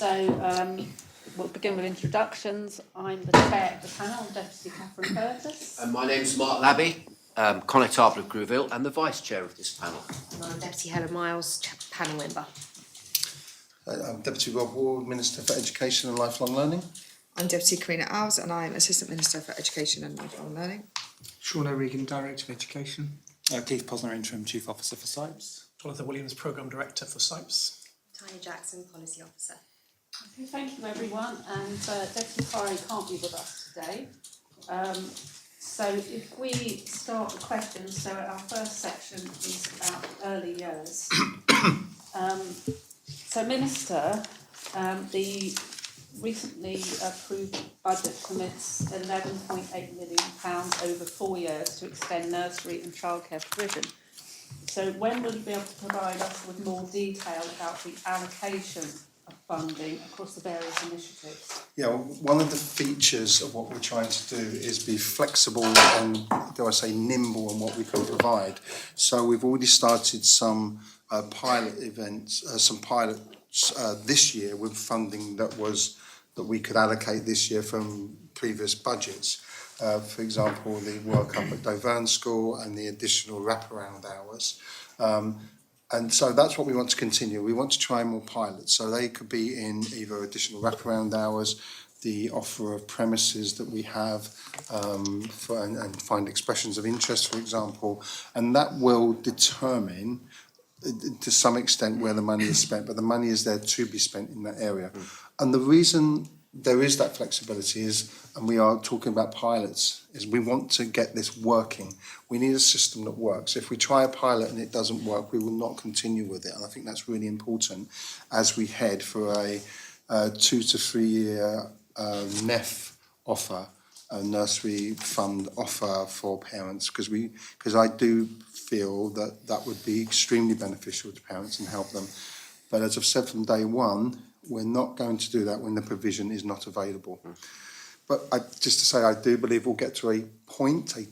We'll begin with introductions. I'm the chair of the panel, Deputy Catherine Curtis. And my name's Mark Labby, Connétable of Grouville, and the vice chair of this panel. And I'm Deputy Helen Miles, panel member. I'm Deputy Rob Ward, Minister for Education and Lifelong Learning. I'm Deputy Karina Alves and I'm Assistant Minister for Education and Lifelong Learning. Sean O'Regan, Director of Education. Keith Posner, Interim Chief Officer for SIPES. Jonathan Williams, Programme Director for SIPES. Tanya Jackson, Policy Officer. Okay, thank you everyone, and Deputy Corrie can't be with us today. So if we start the questions, so our first section is about early years. So Minister, the recently approved budget commits £11.8 million over 4 years to extend nursery and childcare provision. So when will you be able to provide us with more detail about the allocation of funding across the various initiatives? Yeah, well, one of the features of what we're trying to do is be flexible and, dare I say, nimble in what we can provide. So we've already started some pilot events, some pilots this year with funding that we could allocate this year from previous budgets. For example, the World Cup at Doverne School and the additional wraparound hours. And so that's what we want to continue. We want to try more pilots. So they could be in either additional wraparound hours, the offer of premises that we have, and find expressions of interest, for example. And that will determine, to some extent, where the money is spent. But the money is there to be spent in that area. And the reason there is that flexibility is, and we are talking about pilots, is we want to get this working. We need a system that works. If we try a pilot and it doesn't work, we will not continue with it. And I think that's really important as we head for a 2 to 3 year NEF offer, a nursery fund offer for parents, because I do feel that that would be extremely beneficial to parents and help them. But as I've said from day one, we're not going to do that when the provision is not available. But just to say, I do believe we'll get to a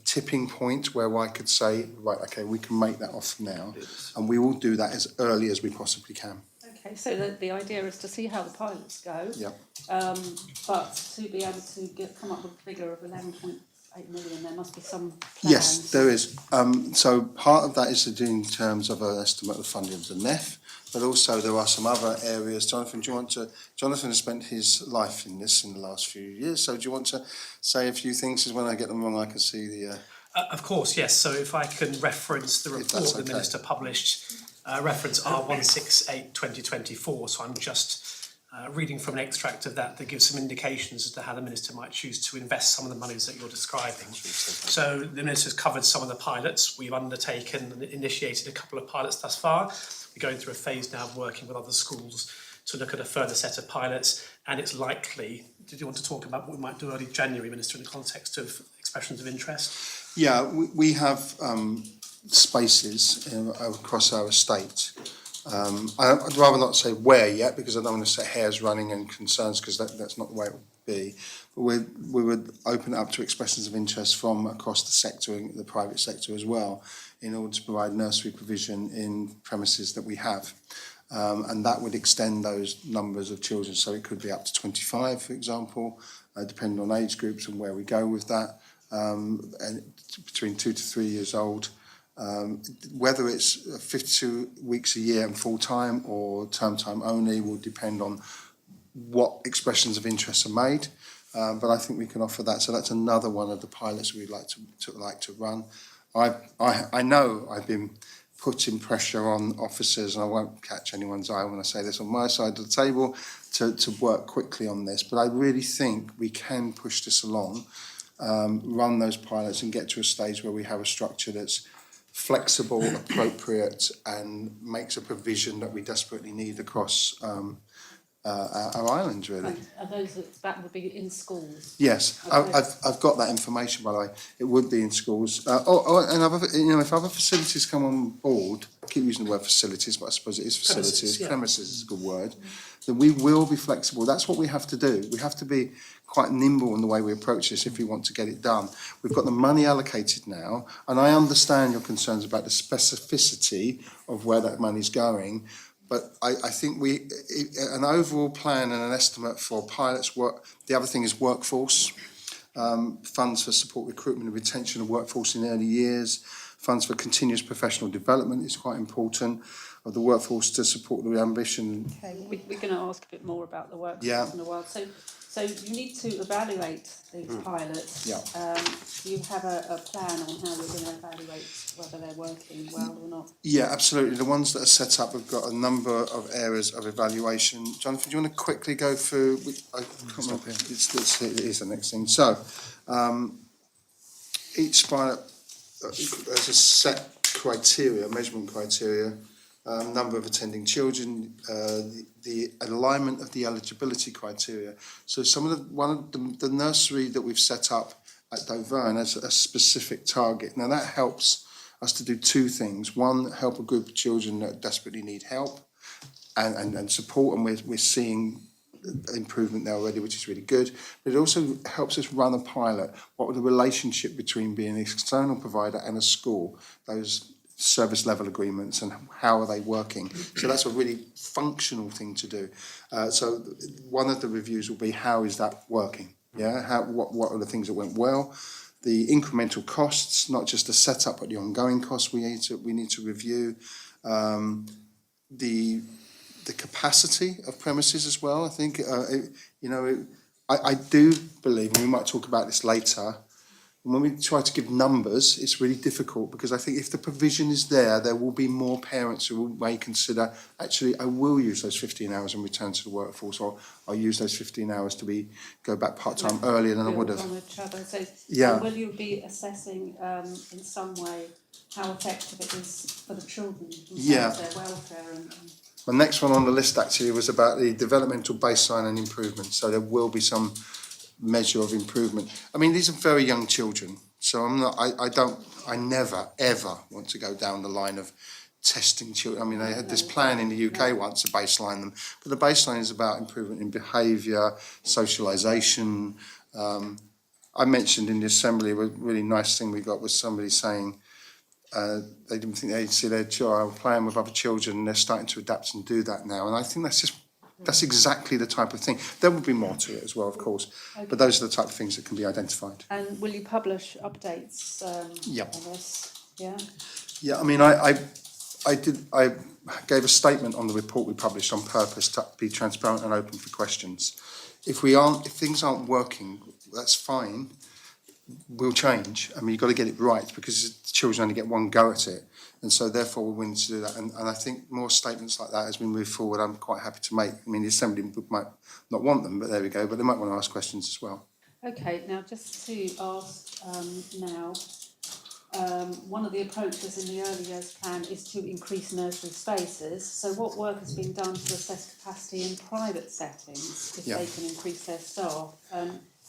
tipping point, where I could say, right, okay, we can make that offer now. And we will do that as early as we possibly can. Okay, so the idea is to see how the pilots go. Yeah. But to be able to come up with a figure of 11.8 million, there must be some plans. Yes, there is. So part of that is to do in terms of an estimate of funding of the NEF. But also there are some other areas. Jonathan, Jonathan has spent his life in this in the last few years, so do you want to say a few things? Because when I get them wrong, I can see the... Of course, yes. So if I can reference the report the Minister published, reference R168/2024, so I'm just reading from an extract of that gives some indications as to how the Minister might choose to invest some of the monies that you're describing. So the Minister's covered some of the pilots. We've undertaken and initiated a couple of pilots thus far. We're going through a phase now of working with other schools to look at a further set of pilots, and it's likely, did you want to talk about what we might do early January, Minister, in the context of expressions of interest? Yeah, we have spaces across our estate. I'd rather not say where yet, because I don't want to set hairs running and concerns, because that's not the way it would be. But we would open it up to expressions of interest from across the sector, the private sector as well, in order to provide nursery provision in premises that we have. And that would extend those numbers of children. So it could be up to 25, for example, depending on age groups and where we go with that, and between 2 to 3 years old. Whether it's 52 weeks a year and full-time or term time only will depend on what expressions of interest are made. But I think we can offer that. So that's another one of the pilots we'd like to run. I know I've been putting pressure on officers, and I won't catch anyone's eye when I say this on my side of the table, to work quickly on this. But I really think we can push this along, run those pilots and get to a stage where we have a structure that's flexible, appropriate, and makes a provision that we desperately need across our island, really. And are those that would be in schools? Yes, Okay. I've got that information, by the way. It would be in schools. And if other facilities come on board, I keep using the word facilities, but I suppose it is facilities. Premises is a good word. Then we will be flexible. That's what we have to do. We have to be quite nimble in the way we approach this if we want to get it done. We've got the money allocated now, and I understand your concerns about the specificity of where that money's going. But I think an overall plan and an estimate for pilots work. The other thing is workforce. Funds for support recruitment and retention of workforce in early years, funds for continuous professional development is quite important, of the workforce to support the ambition. Okay, we're going to ask a bit more about the workforce Yeah. in a while. So you need to evaluate these pilots. Yeah. Do you have a plan on how you're going to evaluate whether they're working well or not? Yeah, absolutely. The ones that are set up have got a number of areas of evaluation. Jonathan, do you want to quickly go through? I can't remember. It is the next thing. So, each pilot has a set criteria, measurement criteria, number of attending children, the alignment of the eligibility criteria. So the nursery that we've set up at Dover has a specific target. Now that helps us to do two things. One, help a group of children that desperately need help and support, and we're seeing improvement there already, which is really good. But it also helps us run a pilot. What would the relationship between being an external provider and a school, those service level agreements, and how are they working? So that's a really functional thing to do. So one of the reviews will be, how is that working? Yeah, what are the things that went well? The incremental costs, not just the setup, but the ongoing costs we need to review. The capacity of premises as well. I think I do believe, and we might talk about this later, when we try to give numbers, it's really difficult, because I think if the provision is there will be more parents who may consider, actually, I will use those 15 hours and return to the workforce, or I'll use those 15 hours to go back part-time earlier than I would have. So will you be assessing in some way how effective it is for the children themselves, their welfare and The next one on the list actually was about the developmental baseline and improvement. So there will be some measure of improvement. I mean, these are very young children, so I never ever want to go down the line of testing children. I mean, they had this plan in the UK once to baseline them, but the baseline is about improvement in behaviour, socialisation. I mentioned in the assembly, a really nice thing we got was somebody saying they didn't think they'd see their child playing with other children, and they're starting to adapt and do that now. And I think that's exactly the type of thing. There will be more to it as well, of course, but those are the type of things that can be identified. And will you publish updates on this? Yeah. Yeah, I mean, I gave a statement on the report we published on purpose to be transparent and open for questions. If things aren't working, that's fine. We'll change. I mean, you've got to get it right, because children only get one go at it. And so therefore we're willing to do that. And I think more statements like that as we move forward, I'm quite happy to make. I mean, the Assembly might not want them, but there we go. But they might want to ask questions as well. Okay, now just to ask one of the approaches in the early years plan is to increase nursery spaces. So what work has been done to assess capacity in private settings if they can increase their staff?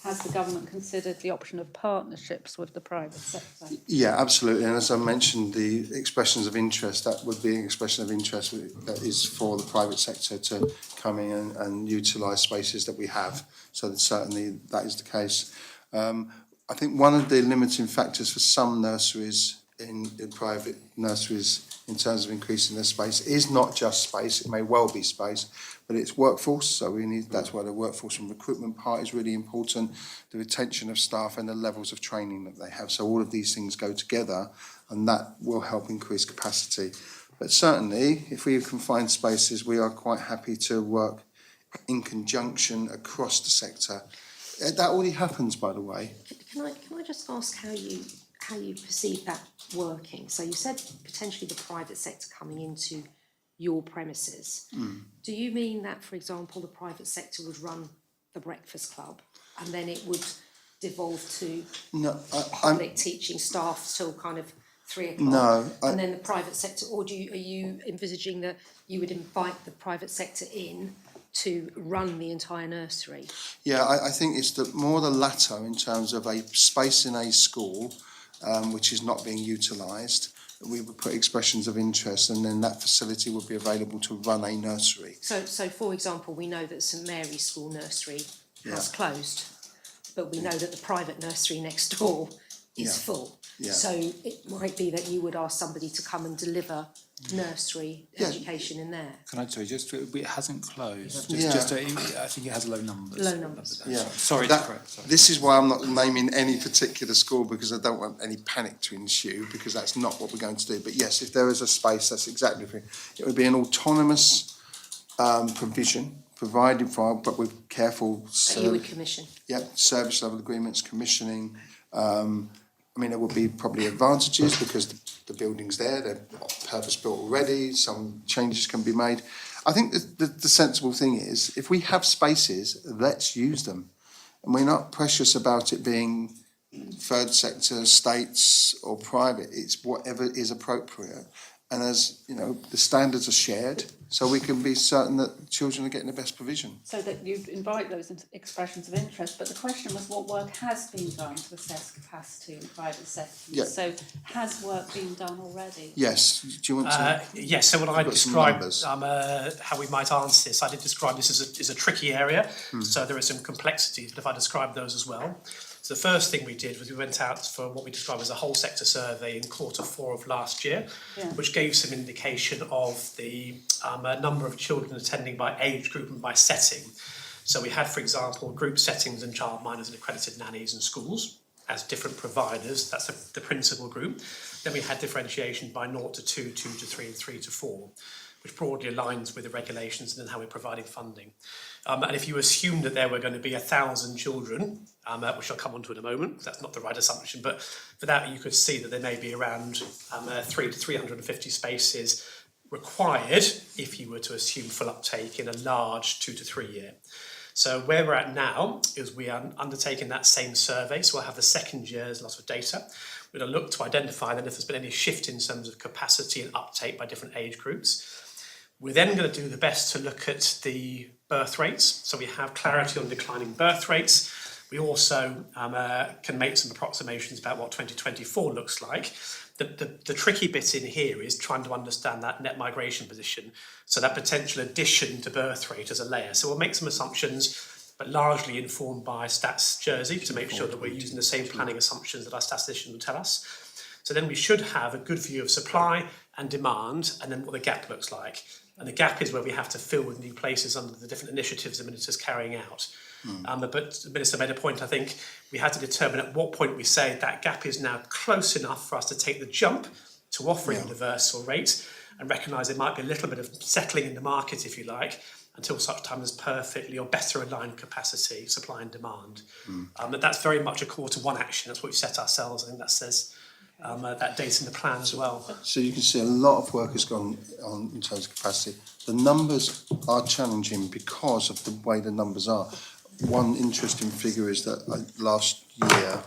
Has the government considered the option of partnerships with the private sector? Yeah, absolutely. And as I mentioned, the expressions of interest, that would be an expression of interest that is for the private sector to come in and utilise spaces that we have. So that certainly that is the case. I think one of the limiting factors for some nurseries in private nurseries in terms of increasing their space is not just space, it may well be space, but it's workforce. So that's why the workforce and recruitment part is really important, the retention of staff and the levels of training that they have. So all of these things go together, and that will help increase capacity. But certainly, if we can find spaces, we are quite happy to work in conjunction across the sector. That already happens, by the way. Can I just ask how you perceive that working? So you said potentially the private sector coming into your premises. Do you mean that, for example, the private sector would run the breakfast club and then it would devolve to public teaching staff till kind of 3 o'clock? And then the private sector, or are you envisaging that you would invite the private sector in to run the entire nursery? Yeah, I think it's more the latter in terms of a space in a school which is not being utilised. We would put expressions of interest, and then that facility would be available to run a nursery. So for example, we know that St Mary's School Nursery has closed, but we know that the private nursery next door is Yeah. full. Yeah. So it might be that you would ask somebody to come and deliver nursery education in there. Can I, sorry, just, it hasn't closed, Yeah. I think it has low numbers. Low numbers. Yeah. Sorry, That- to correct, sorry. This is why I'm not naming any particular school, because I don't want any panic to ensue, because that's not what we're going to do. But yes, if there is a space, that's exactly the thing. It would be an autonomous provision, provided for, but with careful That you would commission. service level agreements, commissioning. I mean, there would be probably advantages because the building's there, they're purpose built already, some changes can be made. I think the sensible thing is, if we have spaces, let's use them. And we're not precious about it being third sector, states or private, it's whatever is appropriate. And as, you know, the standards are shared, so we can be certain that children are getting the best provision. So that you invite those expressions of interest, but the question was what work has been done to assess capacity in private settings? Yeah. So has work been done already? Yes, do you want to? Yes, so when I You've got some described numbers. how we might answer this, I did describe this as a tricky area, so there are some complexities, but if I describe those as well. So the first thing we did was we went out for what we described as a whole sector survey in Q4 of last year, which gave some indication of the number of children attending by age group and by setting. So we had, for example, group settings and childminders and accredited nannies and schools as different providers. That's the principal group. Then we had differentiation by 0 to 2, 2 to 3 and 3 to 4, which broadly aligns with the regulations and then how we're providing funding. And if you assume that there were going to be 1,000 children, which I'll come on to in a moment, that's not the right assumption, but for that you could see that there may be around 3 to 350 spaces required if you were to assume full uptake in a large 2 to 3 year. So where we're at now is we are undertaking that same survey, so we'll have the second year's lot of data. We're going to look to identify then if there's been any shift in terms of capacity and uptake by different age groups. We're then going to do the best to look at the birth rates, so we have clarity on declining birth rates. We also can make some approximations about what 2024 looks like. The tricky bit in here is trying to understand that net migration position, so that potential addition to birth rate as a layer. So we'll make some assumptions, but largely informed by Stats Jersey to make sure that we're using the same planning assumptions that our statistician will tell us. So then we should have a good view of supply and demand, and then what the gap looks like. And the gap is where we have to fill with new places under the different initiatives the Minister's carrying out. But the Minister made a point, I think, we had to determine at what point we say that gap is now close enough for us to take the jump to offering universal rates and recognise there might be a little bit of settling in the market, if you like, until such time as perfectly or better aligned capacity, supply and demand. But that's very much a Q1 action, that's what we've set ourselves. I think that says that date in the plan as well. So you can see a lot of work has gone on in terms of capacity. The numbers are challenging because of the way the numbers are. One interesting figure is that last year,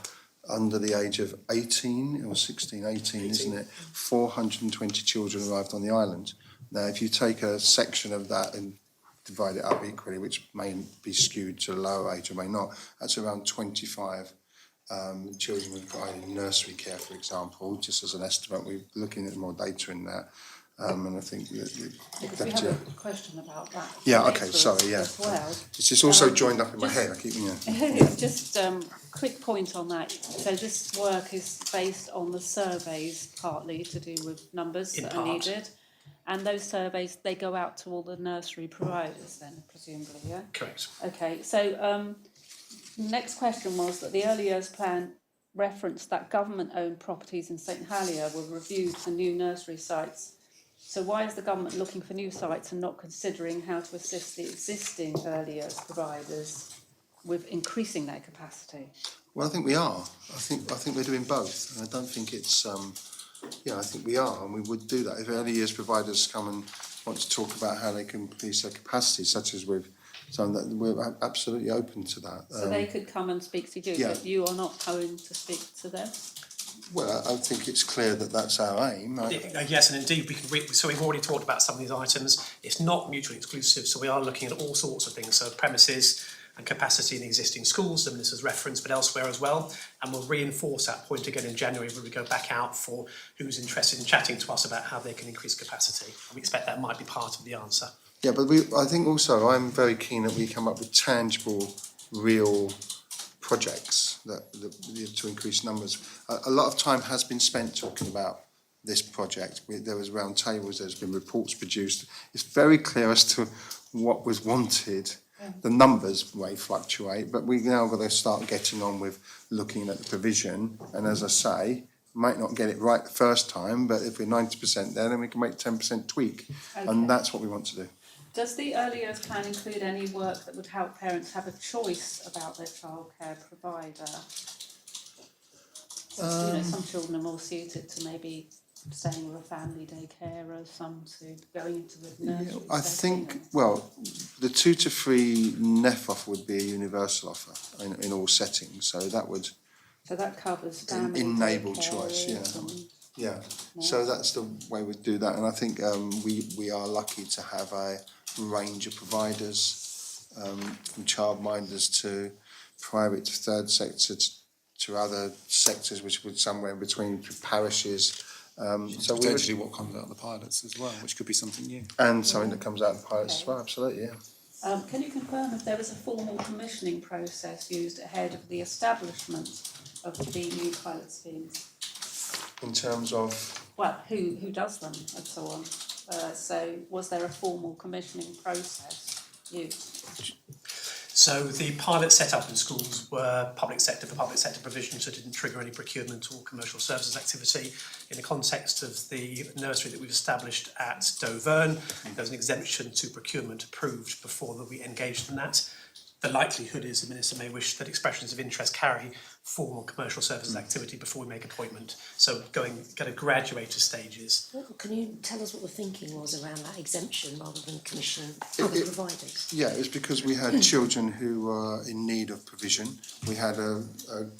under the age of 18, or 16, 18, isn't it? 420 children arrived on the island. Now, if you take a section of that and divide it up equally, which may be skewed to a lower age or may not, that's around 25 children requiring nursery care, for example, just as an estimate. We're looking at more data in that, and I think Because we have a question about that. Yeah, later okay, sorry, yeah. As well. It's just also joined up in my head. I keep, Just quick point on that. So this work is based on the surveys partly to do with numbers In that part. are needed. And those surveys, they go out to all the nursery providers then, presumably, yeah? Correct. Okay, so next question was that the early years plan referenced that government-owned properties in St Helier were reviewed for new nursery sites. So why is the government looking for new sites and not considering how to assist the existing early years providers with increasing their capacity? well, I think we are. I think we're doing both, and I don't think it's. I think we are, and we would do that if early years providers come and want to talk about how they can increase their capacity, such as with. So that we're absolutely open to that. So they could come and speak to you, yeah. but you are not going to speak to them? Well, I think it's clear that that's our aim. Yes, and indeed, so we've already talked about some of these items. It's not mutually exclusive, so we are looking at all sorts of things. So premises and capacity in existing schools, the Minister's reference, but elsewhere as well. And we'll reinforce that point again in January when we go back out for who's interested in chatting to us about how they can increase capacity. And we expect that might be part of the answer. Yeah, but I think also I'm very keen that we come up with tangible, real projects to increase numbers. A lot of time has been spent talking about this project. There was round tables, there's been reports produced. It's very clear as to what was wanted. The numbers may fluctuate, but we now got to start getting on with looking at the provision. And as I say, might not get it right the first time, but if we're 90% there, then we can make 10% tweak. Okay. And that's what we want to do. Does the early years plan include any work that would help parents have a choice about their childcare provider? Some children are more suited to maybe staying with a family day carer, some to going into the nursery. I think, well, the 2 to 3 NEF offer would be a universal offer in all settings, so that would So that covers family enable day choice, carers yeah. and- Yeah, so that's the way we do that, and I think we are lucky to have a range of providers, from childminders to private to third sector to other sectors, which would somewhere in between parishes. So we Potentially what comes out of the pilots as well, which could be something new. and something that comes out of the pilots as well, absolutely, yeah. Can you confirm if there was a formal commissioning process used ahead of the establishment of the new pilot schemes? In terms of, Well, who does them and so on? So was there a formal commissioning process used? So the pilots set up in schools were public sector for public sector provision, so it didn't trigger any procurement or commercial services activity. In the context of the nursery that we've established at Doverne, there was an exemption to procurement approved before that we engaged in that. The likelihood is the Minister may wish that expressions of interest carry formal commercial services activity before we make appointment. So going to graduated stages. Can you tell us what the thinking was around that exemption rather than commission other providers? yeah, it's because we had children who were in need of provision. We had a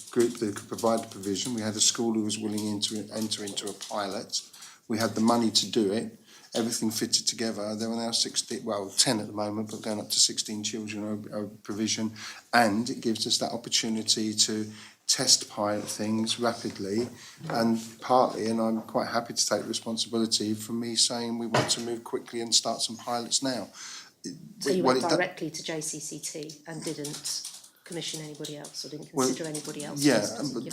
group that could provide the provision. We had a school who was willing to enter into a pilot. We had the money to do it. Everything fitted together. There are now 10 at the moment, but going up to 16 children of provision. And it gives us that opportunity to test pilot things rapidly, and partly, and I'm quite happy to take responsibility for me saying we want to move quickly and start some pilots now. So you went directly to JCCT and didn't commission anybody else or didn't consider anybody else? Yeah,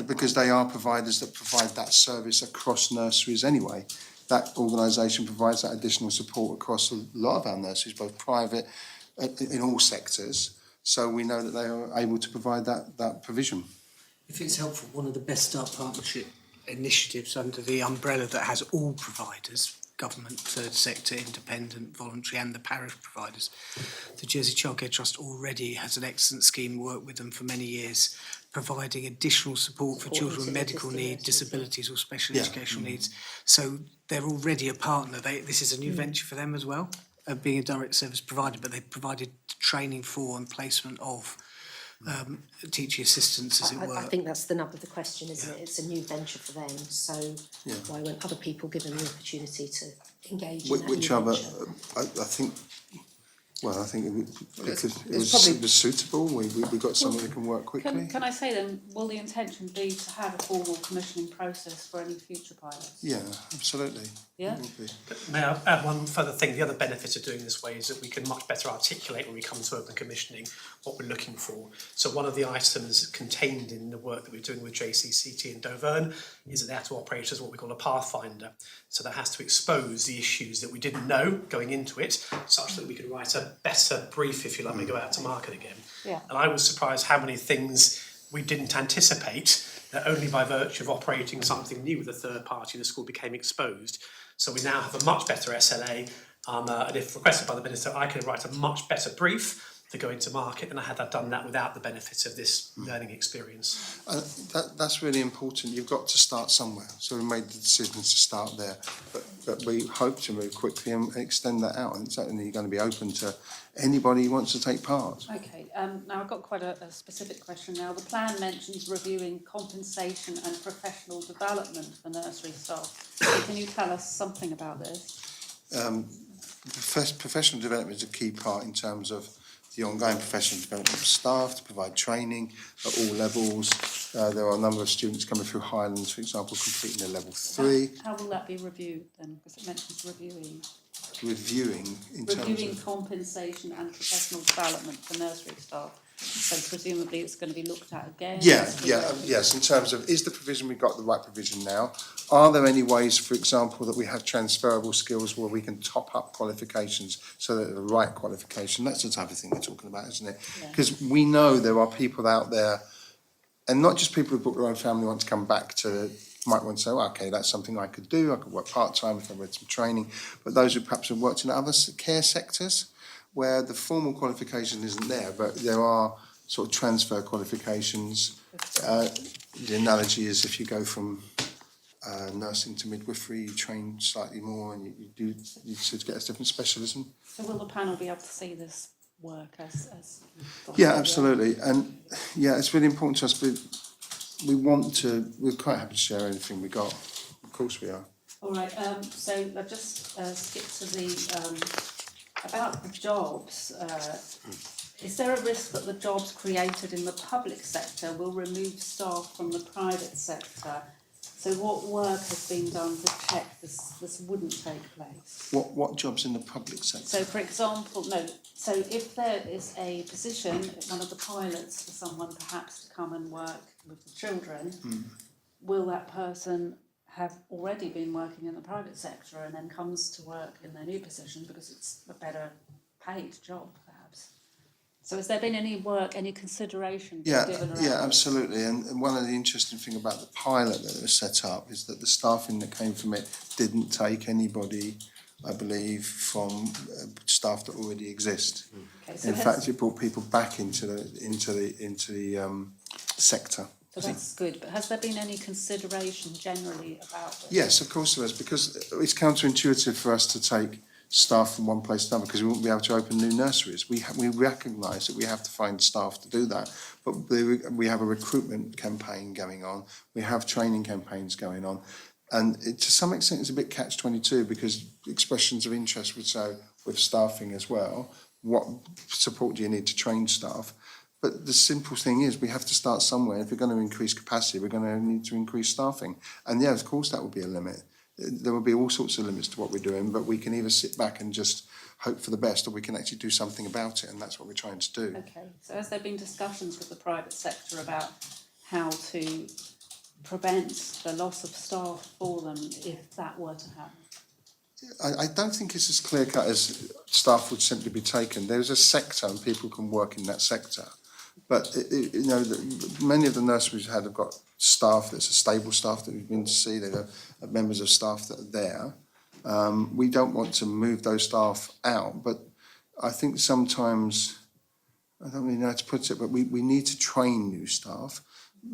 because they are providers that provide that service across nurseries anyway. That organisation provides that additional support across a lot of our nurseries, both private, in all sectors. So we know that they are able to provide that provision. If it's helpful, one of the Best Start Partnership initiatives under the umbrella that has all providers, government, third sector, independent, voluntary and the parish providers, the Jersey Childcare Trust already has an excellent scheme, worked with them for many years, providing additional support for children with medical needs, disabilities or special educational needs. So they're already a partner. This is a new venture for them as well, being a direct service provider, but they've provided training for and placement of teaching assistants, as it were. I think that's the nub of the question, isn't it? It's a new venture for them, so why weren't other people given the opportunity to engage in that Which new other? venture? I think. Well, I think it probably- was suitable. We got someone who can work quickly. Can I say then, will the intention be to have a formal commissioning process for any future pilots? Yeah, absolutely. Yeah? It would be. May I add one further thing? The other benefit of doing this way is that we can much better articulate when we come to open commissioning what we're looking for. So one of the items contained in the work that we're doing with JCCT and Doverne is that they have to operate as what we call a pathfinder. So that has to expose the issues that we didn't know going into it, such that we could write a better brief, if you like, when we go out to market again. Yeah. And I was surprised how many things we didn't anticipate, that only by virtue of operating something new with a third party in the school became exposed. So we now have a much better SLA, and if requested by the Minister, I can write a much better brief to go into market, and I had done that without the benefits of this learning experience. That's really important. You've got to start somewhere. So we made the decision to start there, but we hope to move quickly and extend that out. And certainly going to be open to anybody who wants to take part. Okay, now I've got quite a specific question now. The plan mentions reviewing compensation and professional development for nursery staff. So can you tell us something about this? Professional development is a key part in terms of the ongoing professional development of staff, to provide training at all levels. There are a number of students coming through Highlands, for example, completing their level 3. How will that be reviewed then? Because it mentions reviewing. Reviewing in terms Reviewing of... compensation and professional development for nursery staff. So presumably it's going to be looked at again? Yes, in terms of, is the provision we got the right provision now? Are there any ways, for example, that we have transferable skills where we can top up qualifications so that they're the right qualification? That's the type of thing we're talking about, isn't it? Because we know there are people out there, and not just people who book their own family want to come back to, might want to say, well, okay, that's something I could do. I could work part-time if I read some training. But those who perhaps have worked in other care sectors where the formal qualification isn't there, but there are sort of transfer qualifications. The analogy is if you go from nursing to midwifery, you train slightly more and you sort of get a different specialism. So will the panel be able to see this work as you thought? Yeah, absolutely. And yeah, it's really important to us. We're quite happy to share anything we got. Of course we are. All right, so I'll just skip to the, about the jobs. Is there a risk that the jobs created in the public sector will remove staff from the private sector? So what work has been done to check this wouldn't take place? What jobs in the public sector? So for example, so if there is a position, one of the pilots for someone perhaps to come and work with the children, will that person have already been working in the private sector and then comes to work in their new position because it's a better paid job perhaps? So has there been any consideration given around this? Absolutely. And one of the interesting thing about the pilot that was set up is that the staffing that came from it didn't take anybody, I believe, from staff that already exist. Okay, so in fact, it brought people back into the sector. So that's good, but has there been any consideration generally about this? Yes, of course there is, because it's counterintuitive for us to take staff from one place to another because we won't be able to open new nurseries. We recognise that we have to find staff to do that, but we have a recruitment campaign going on, we have training campaigns going on, and to some extent it's a bit catch-22 because expressions of interest would say with staffing as well, what support do you need to train staff? But the simple thing is we have to start somewhere. If we're going to increase capacity, we're going to need to increase staffing. And yeah, of course that will be a limit. There will be all sorts of limits to what we're doing, but we can either sit back and just hope for the best or we can actually do something about it, and that's what we're trying to do. Okay, so has there been discussions with the private sector about how to prevent the loss of staff for them if that were to happen? I don't think it's as clear-cut as staff would simply be taken. There's a sector and people can work in that sector. But, many of the nurseries have got staff that's a stable staff that we've been to see. They've got members of staff that are there. We don't want to move those staff out, but I think sometimes, I don't really know how to put it, but we need to train new staff.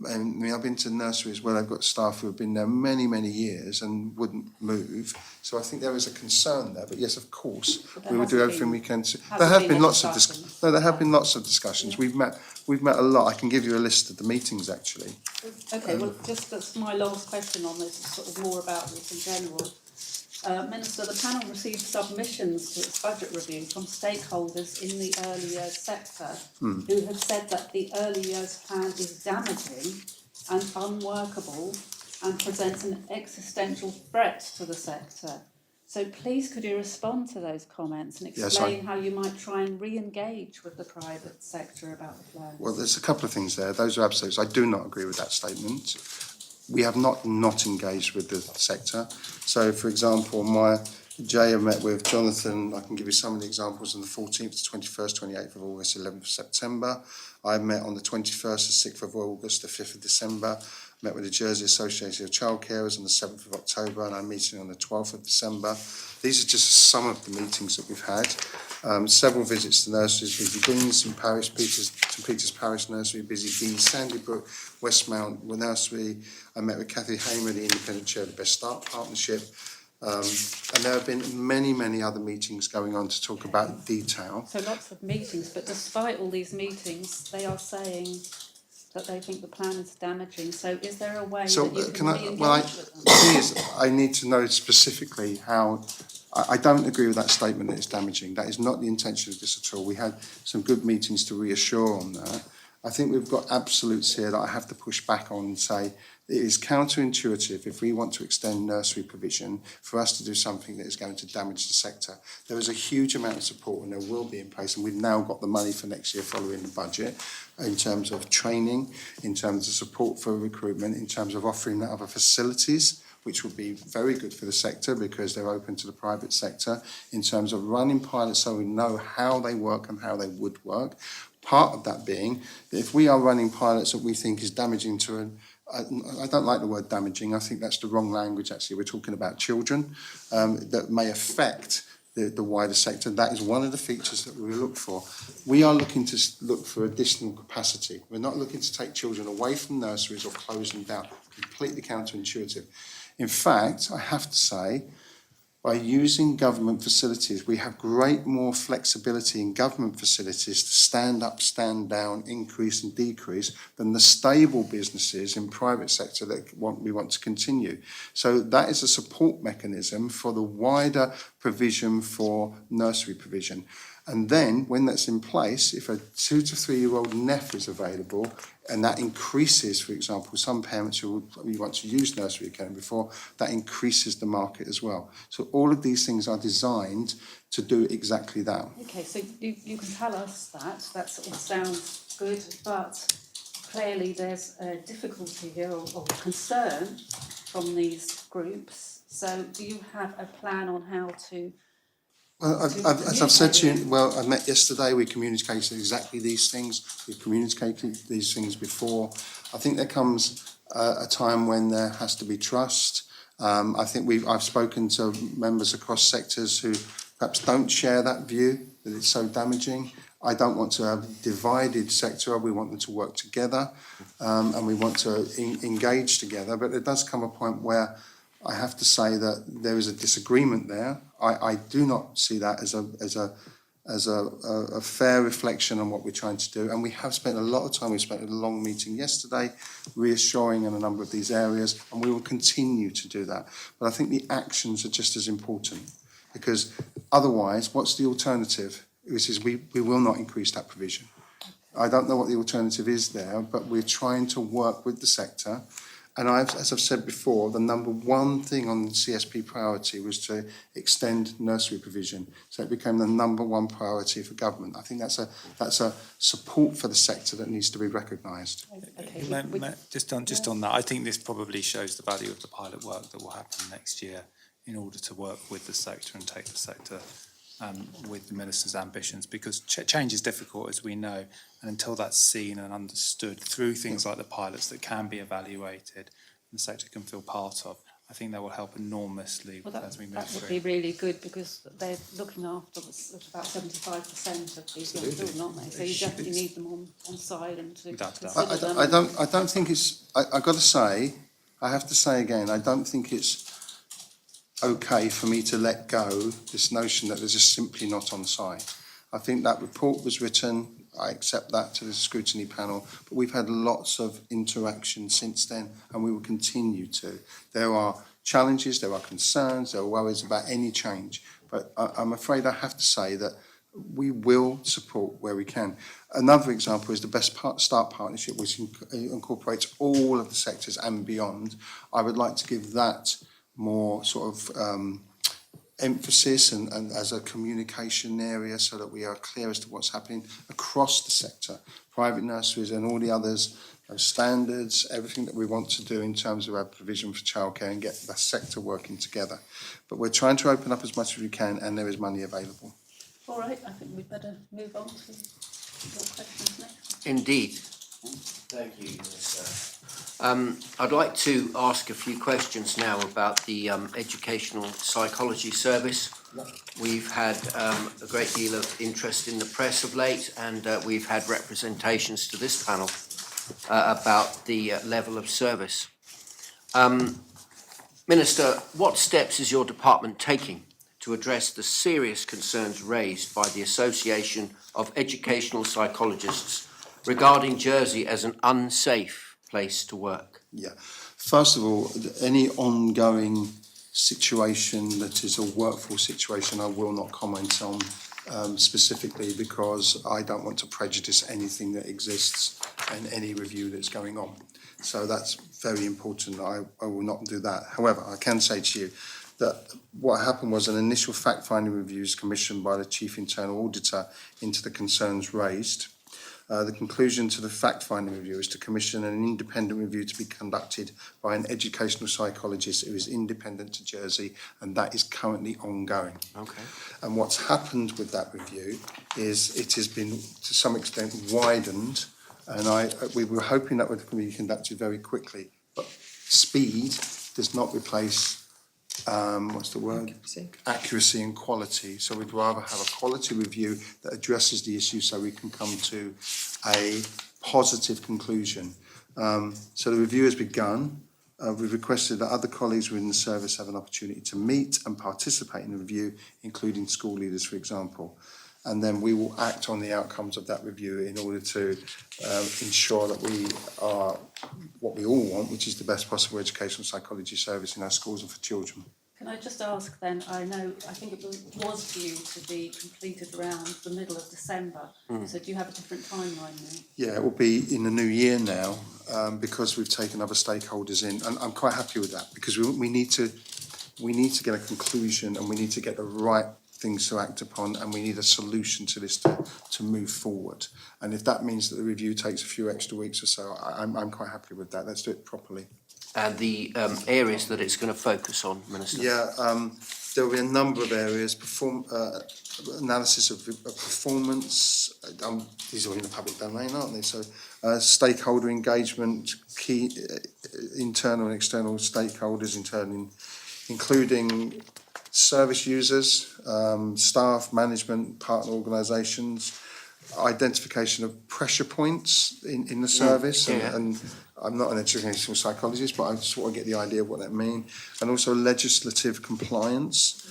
And I've been to nurseries where they've got staff who have been there many, many years and wouldn't move. So I think there is a concern there. But yes, of course, we will do everything we can to. There have been lots of discussions. No, there have been lots of discussions. We've met a lot. I can give you a list of the meetings actually. Okay, well, just that's my last question on this, sort of more about this in general. Minister, the panel received submissions to its budget review from stakeholders in the early years sector who have said that the early years plan is damaging and unworkable and presents an existential threat to the sector. So please could you respond to those comments and explain how you might try and re-engage with the private sector about the plan? Well, there's a couple of things there. Those are absolutes. I do not agree with that statement. We have not engaged with the sector. So, for example, Jay have met with Jonathan. I can give you some of the examples on the 14th to 21st, 28th of August, 11th of September. I met on the 21st, the 6th of August, the 5th of December. Met with the Jersey Association of Childcarers on the 7th of October, and I'm meeting on the 12th of December. These are just some of the meetings that we've had. Several visits to nurseries, Busy Beans, St Peter's Parish Nursery, Busy Beans, Sandybrook, Westmount Nursery. I met with Cathy Hamer, the independent chair of the Best Start Partnership. And there have been many, many other meetings going on to talk about detail. So lots of meetings, but despite all these meetings, they are saying that they think the plan is damaging. So is there a way that you can re-engage with them? The thing is, I need to know specifically how. I don't agree with that statement that it's damaging. That is not the intention of this at all. We had some good meetings to reassure on that. I think we've got absolutes here that I have to push back on and say it is counterintuitive if we want to extend nursery provision for us to do something that is going to damage the sector. There is a huge amount of support and there will be in place, and we've now got the money for next year following the budget in terms of training, in terms of support for recruitment, in terms of offering other facilities, which would be very good for the sector because they're open to the private sector, in terms of running pilots so we know how they work and how they would work. Part of that being that if we are running pilots that we think is damaging to I don't like the word damaging, I think that's the wrong language actually. We're talking about children that may affect the wider sector. That is one of the features that we look for. We are looking to look for additional capacity. We're not looking to take children away from nurseries or close them down. Completely counterintuitive. In fact, I have to say, by using government facilities, we have great more flexibility in government facilities to stand up, stand down, increase and decrease than the stable businesses in private sector that we want to continue. So that is a support mechanism for the wider provision for nursery provision. And then when that's in place, if a 2 to 3 year old NEF is available, and that increases, for example, some parents who want to use nursery academy before, that increases the market as well. So all of these things are designed to do exactly that. Okay, so you can tell us that sort of sounds good, but clearly there's a difficulty here or concern from these groups. So do you have a plan on how to... Well, as I've said to you, well, I met yesterday, we communicated exactly these things. We've communicated these things before. I think there comes a time when there has to be trust. I think I've spoken to members across sectors who perhaps don't share that view, that it's so damaging. I don't want to have a divided sector. We want them to work together and we want to engage together. But there does come a point where I have to say that there is a disagreement there. I do not see that as a fair reflection on what we're trying to do. And we have spent a lot of time, we spent a long meeting yesterday, reassuring in a number of these areas, and we will continue to do that. But I think the actions are just as important, because otherwise, what's the alternative? Which is we will not increase that provision. I don't know what the alternative is there, but we're trying to work with the sector. And as I've said before, the number one thing on the CSP priority was to extend nursery provision. So it became the number one priority for government. I think that's a support for the sector that needs to be recognised. Okay. Just on that, I think this probably shows the value of the pilot work that will happen next year in order to work with the sector and take the sector with the Minister's ambitions, because change is difficult, as we know, and until that's seen and understood through things like the pilots that can be evaluated and the sector can feel part of, I think that will help enormously as we move through. That would be really good, because they're looking after about 75% of these young children, aren't they? So you definitely need them on side and to consider them. I don't think it's, I've got to say, I have to say again, I don't think it's okay for me to let go this notion that there's just simply not on side. I think that report was written, I accept that to the scrutiny panel, but we've had lots of interaction since then, and we will continue to. There are challenges, there are concerns, there are worries about any change, but I'm afraid I have to say that we will support where we can. Another example is the Best Start Partnership, which incorporates all of the sectors and beyond. I would like to give that more sort of emphasis and as a communication area, so that we are clear as to what's happening across the sector, private nurseries and all the others, those standards, everything that we want to do in terms of our provision for childcare and get the sector working together. But we're trying to open up as much as we can, and there is money available. All right, I think we'd better move on to your questions next. Indeed. Thank you, Minister. I'd like to ask a few questions now about the educational psychology service. We've had a great deal of interest in the press of late, and we've had representations to this panel about the level of service. Minister, what steps is your department taking to address the serious concerns raised by the Association of Educational Psychologists regarding Jersey as an unsafe place to work? Yeah. First of all, any ongoing situation that is a workforce situation, I will not comment on specifically, because I don't want to prejudice anything that exists and any review that's going on. So that's very important. I will not do that. However, I can say to you that what happened was an initial fact-finding review is commissioned by the Chief Internal Auditor into the concerns raised. The conclusion to the fact-finding review is to commission an independent review to be conducted by an educational psychologist who is independent to Jersey, and that is currently ongoing. Okay. And what's happened with that review is it has been to some extent widened, and we were hoping that would be conducted very quickly, but speed does not replace what's the word? Accuracy and quality. So we'd rather have a quality review that addresses the issue so we can come to a positive conclusion. So the review has begun. We've requested that other colleagues within the service have an opportunity to meet and participate in the review, including school leaders, for example. And then we will act on the outcomes of that review in order to ensure that we are what we all want, which is the best possible educational psychology service in our schools and for children. Can I just ask then, I think it was due to be completed around the middle of December, so do you have a different timeline now? Yeah, it will be in the new year now, because we've taken other stakeholders in, and I'm quite happy with that, because we need to get a conclusion, and we need to get the right things to act upon, and we need a solution to this to move forward. And if that means that the review takes a few extra weeks or so, I'm quite happy with that. Let's do it properly. And the areas that it's going to focus on, Minister? Yeah, there will be a number of areas, analysis of performance, these are in the public domain, aren't they? So stakeholder engagement, key internal and external stakeholders, including service users, staff, management, partner organisations, identification of pressure points in the service, and I'm not an educational psychologist, but I sort of get the idea of what that means, and also legislative compliance.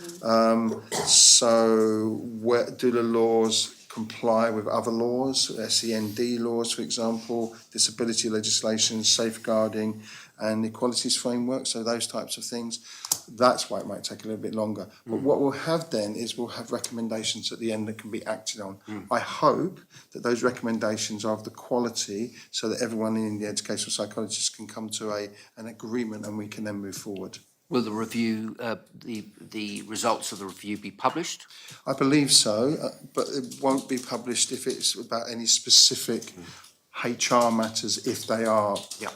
So where do the laws comply with other laws, SEND laws, for example, disability legislation, safeguarding, and equalities framework, so those types of things. That's why it might take a little bit longer. But what we'll have then is we'll have recommendations at the end that can be acted on. I hope that those recommendations are of the quality so that everyone in the educational psychologists can come to an agreement, and we can then move forward. Will the review, the results of the review be published? I believe so, but it won't be published if it's about any specific HR matters, if they are. Yeah.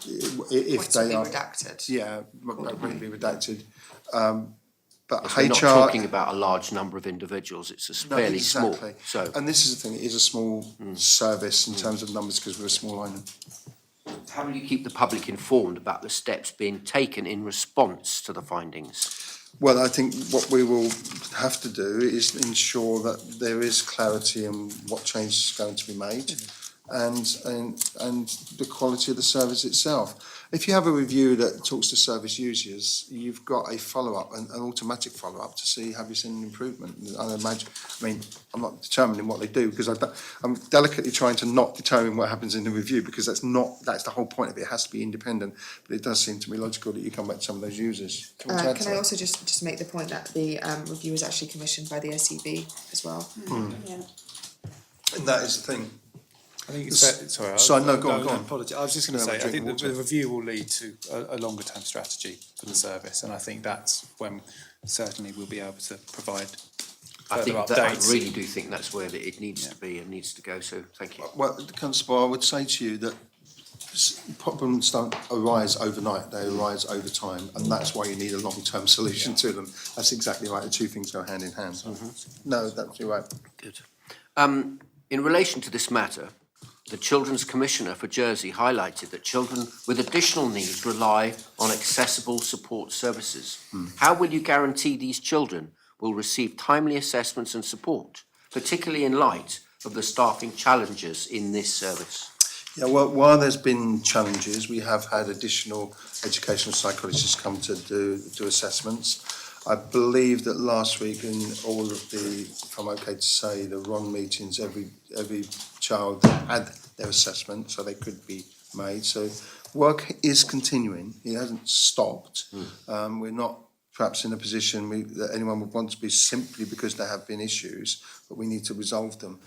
If they are redacted. Yeah, might be redacted. But We're not HR. talking about a large number of individuals, it's fairly exactly. small. So And this is the thing, it is a small service in terms of numbers because we're a small island. how will you keep the public informed about the steps being taken in response to the findings? Well, I think what we will have to do is ensure that there is clarity in what change is going to be made and the quality of the service itself. If you have a review that talks to service users, you've got a follow-up, an automatic follow-up to see have you seen an improvement. I mean, I'm not determining what they do because I'm delicately trying to not determine what happens in the review because that's the whole point of it. It has to be independent, but it does seem to me logical that you come back to some of those users. Can I also just make the point that the review was actually commissioned by the SEB as well? Yeah. And that is the thing. I think it's fair, sorry. Sorry, no, go on. Apologies. I was just going to No, say, I think drink the review will lead to a longer term strategy for the service, and I think that's when certainly we'll be able to provide I further think that, I updates. really do think that's where it needs to be and needs to go, so thank you. Well, Constable, I would say to you that problems don't arise overnight, they arise over time, and that's why you need a long-term solution to them. That's exactly right, the two things go hand in hand. No, that's right. Good. In relation to this matter, the Children's Commissioner for Jersey highlighted that children with additional needs rely on accessible support services. How will you guarantee these children will receive timely assessments and support, particularly in light of the staffing challenges in this service? Yeah, well, while there's been challenges, we have had additional educational psychologists come to do assessments. I believe that last week in all of the, if I'm okay to say, the RON meetings, every child had their assessment, so they could be made. So work is continuing. It hasn't stopped. We're not perhaps in a position that anyone would want to be simply because there have been issues, but we need to resolve them.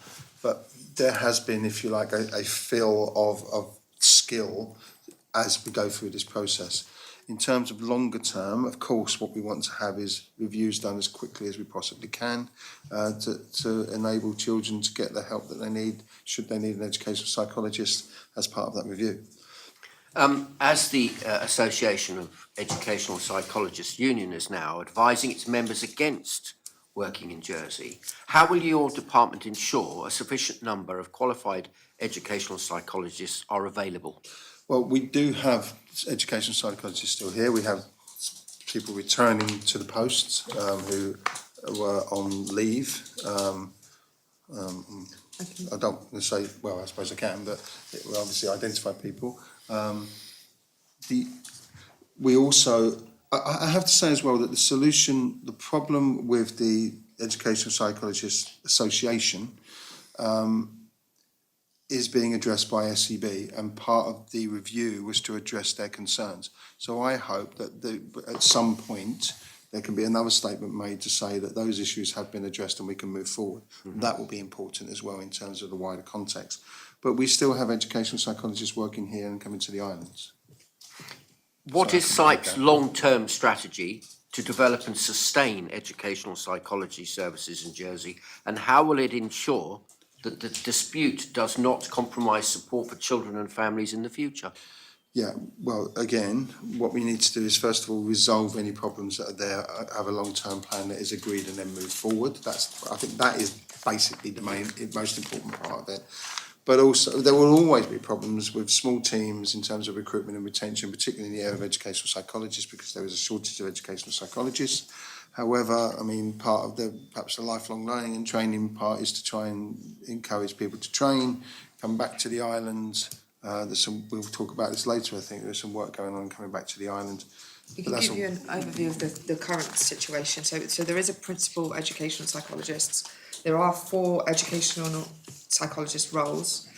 But there has been, if you like, a feel of skill as we go through this process. In terms of longer term, of course, what we want to have is reviews done as quickly as we possibly can to enable children to get the help that they need, should they need an educational psychologist as part of that review. As the Association of Educational Psychologists Union is now advising its members against working in Jersey, how will your department ensure a sufficient number of qualified educational psychologists are available? Well, we do have educational psychologists still here. We have people returning to the posts who were on leave. I don't want to say, well, I suppose I can, but it will obviously identify people. We also, I have to say as well that the problem with the Educational Psychologists Association is being addressed by SEB, and part of the review was to address their concerns. So I hope that at some point there can be another statement made to say that those issues have been addressed and we can move forward. Mm-hmm. That will be important as well in terms of the wider context. But we still have educational psychologists working here and coming to the islands. What is SIGHT's long-term strategy to develop and sustain educational psychology services in Jersey, and how will it ensure that the dispute does not compromise support for children and families in the future? Yeah, well, again, what we need to do is first of all resolve any problems that are there, have a long-term plan that is agreed, and then move forward. I think that is basically the most important part of it. But also, there will always be problems with small teams in terms of recruitment and retention, particularly in the area of educational psychologists, because there is a shortage of educational psychologists. However, I mean, part of perhaps the lifelong learning and training part is to try and encourage people to train, come back to the island. We'll talk about this later, I think. There's some work going on coming back to the island. We can give you an overview of the current situation. So there is a principal educational psychologist. There are 4 educational psychologist roles.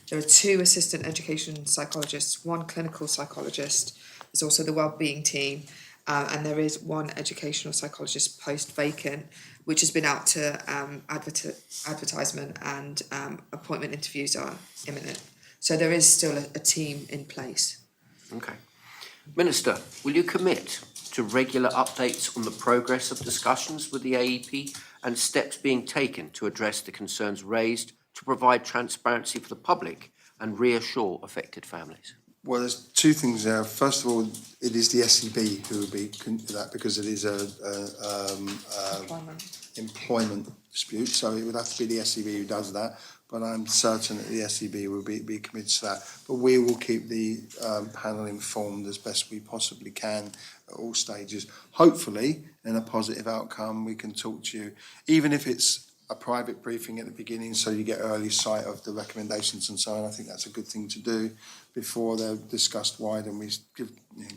There are 2 assistant education psychologists, 1 clinical psychologist. There's also the wellbeing team, and there is 1 educational psychologist post vacant, which has been out to advertisement, and appointment interviews are imminent. So there is still a team in place. Okay. Minister, will you commit to regular updates on the progress of discussions with the AEP and steps being taken to address the concerns raised, to provide transparency for the public and reassure affected families? Well, there's 2 things there. First of all, it is the SEB who will be that, because it is a employment dispute, so it would have to be the SEB who does that. But I'm certain that the SEB will be committed to that. But we will keep the panel informed as best we possibly can at all stages. Hopefully, in a positive outcome, we can talk to you, even if it's a private briefing at the beginning, so you get early sight of the recommendations and so on. I think that's a good thing to do before they're discussed wide, and we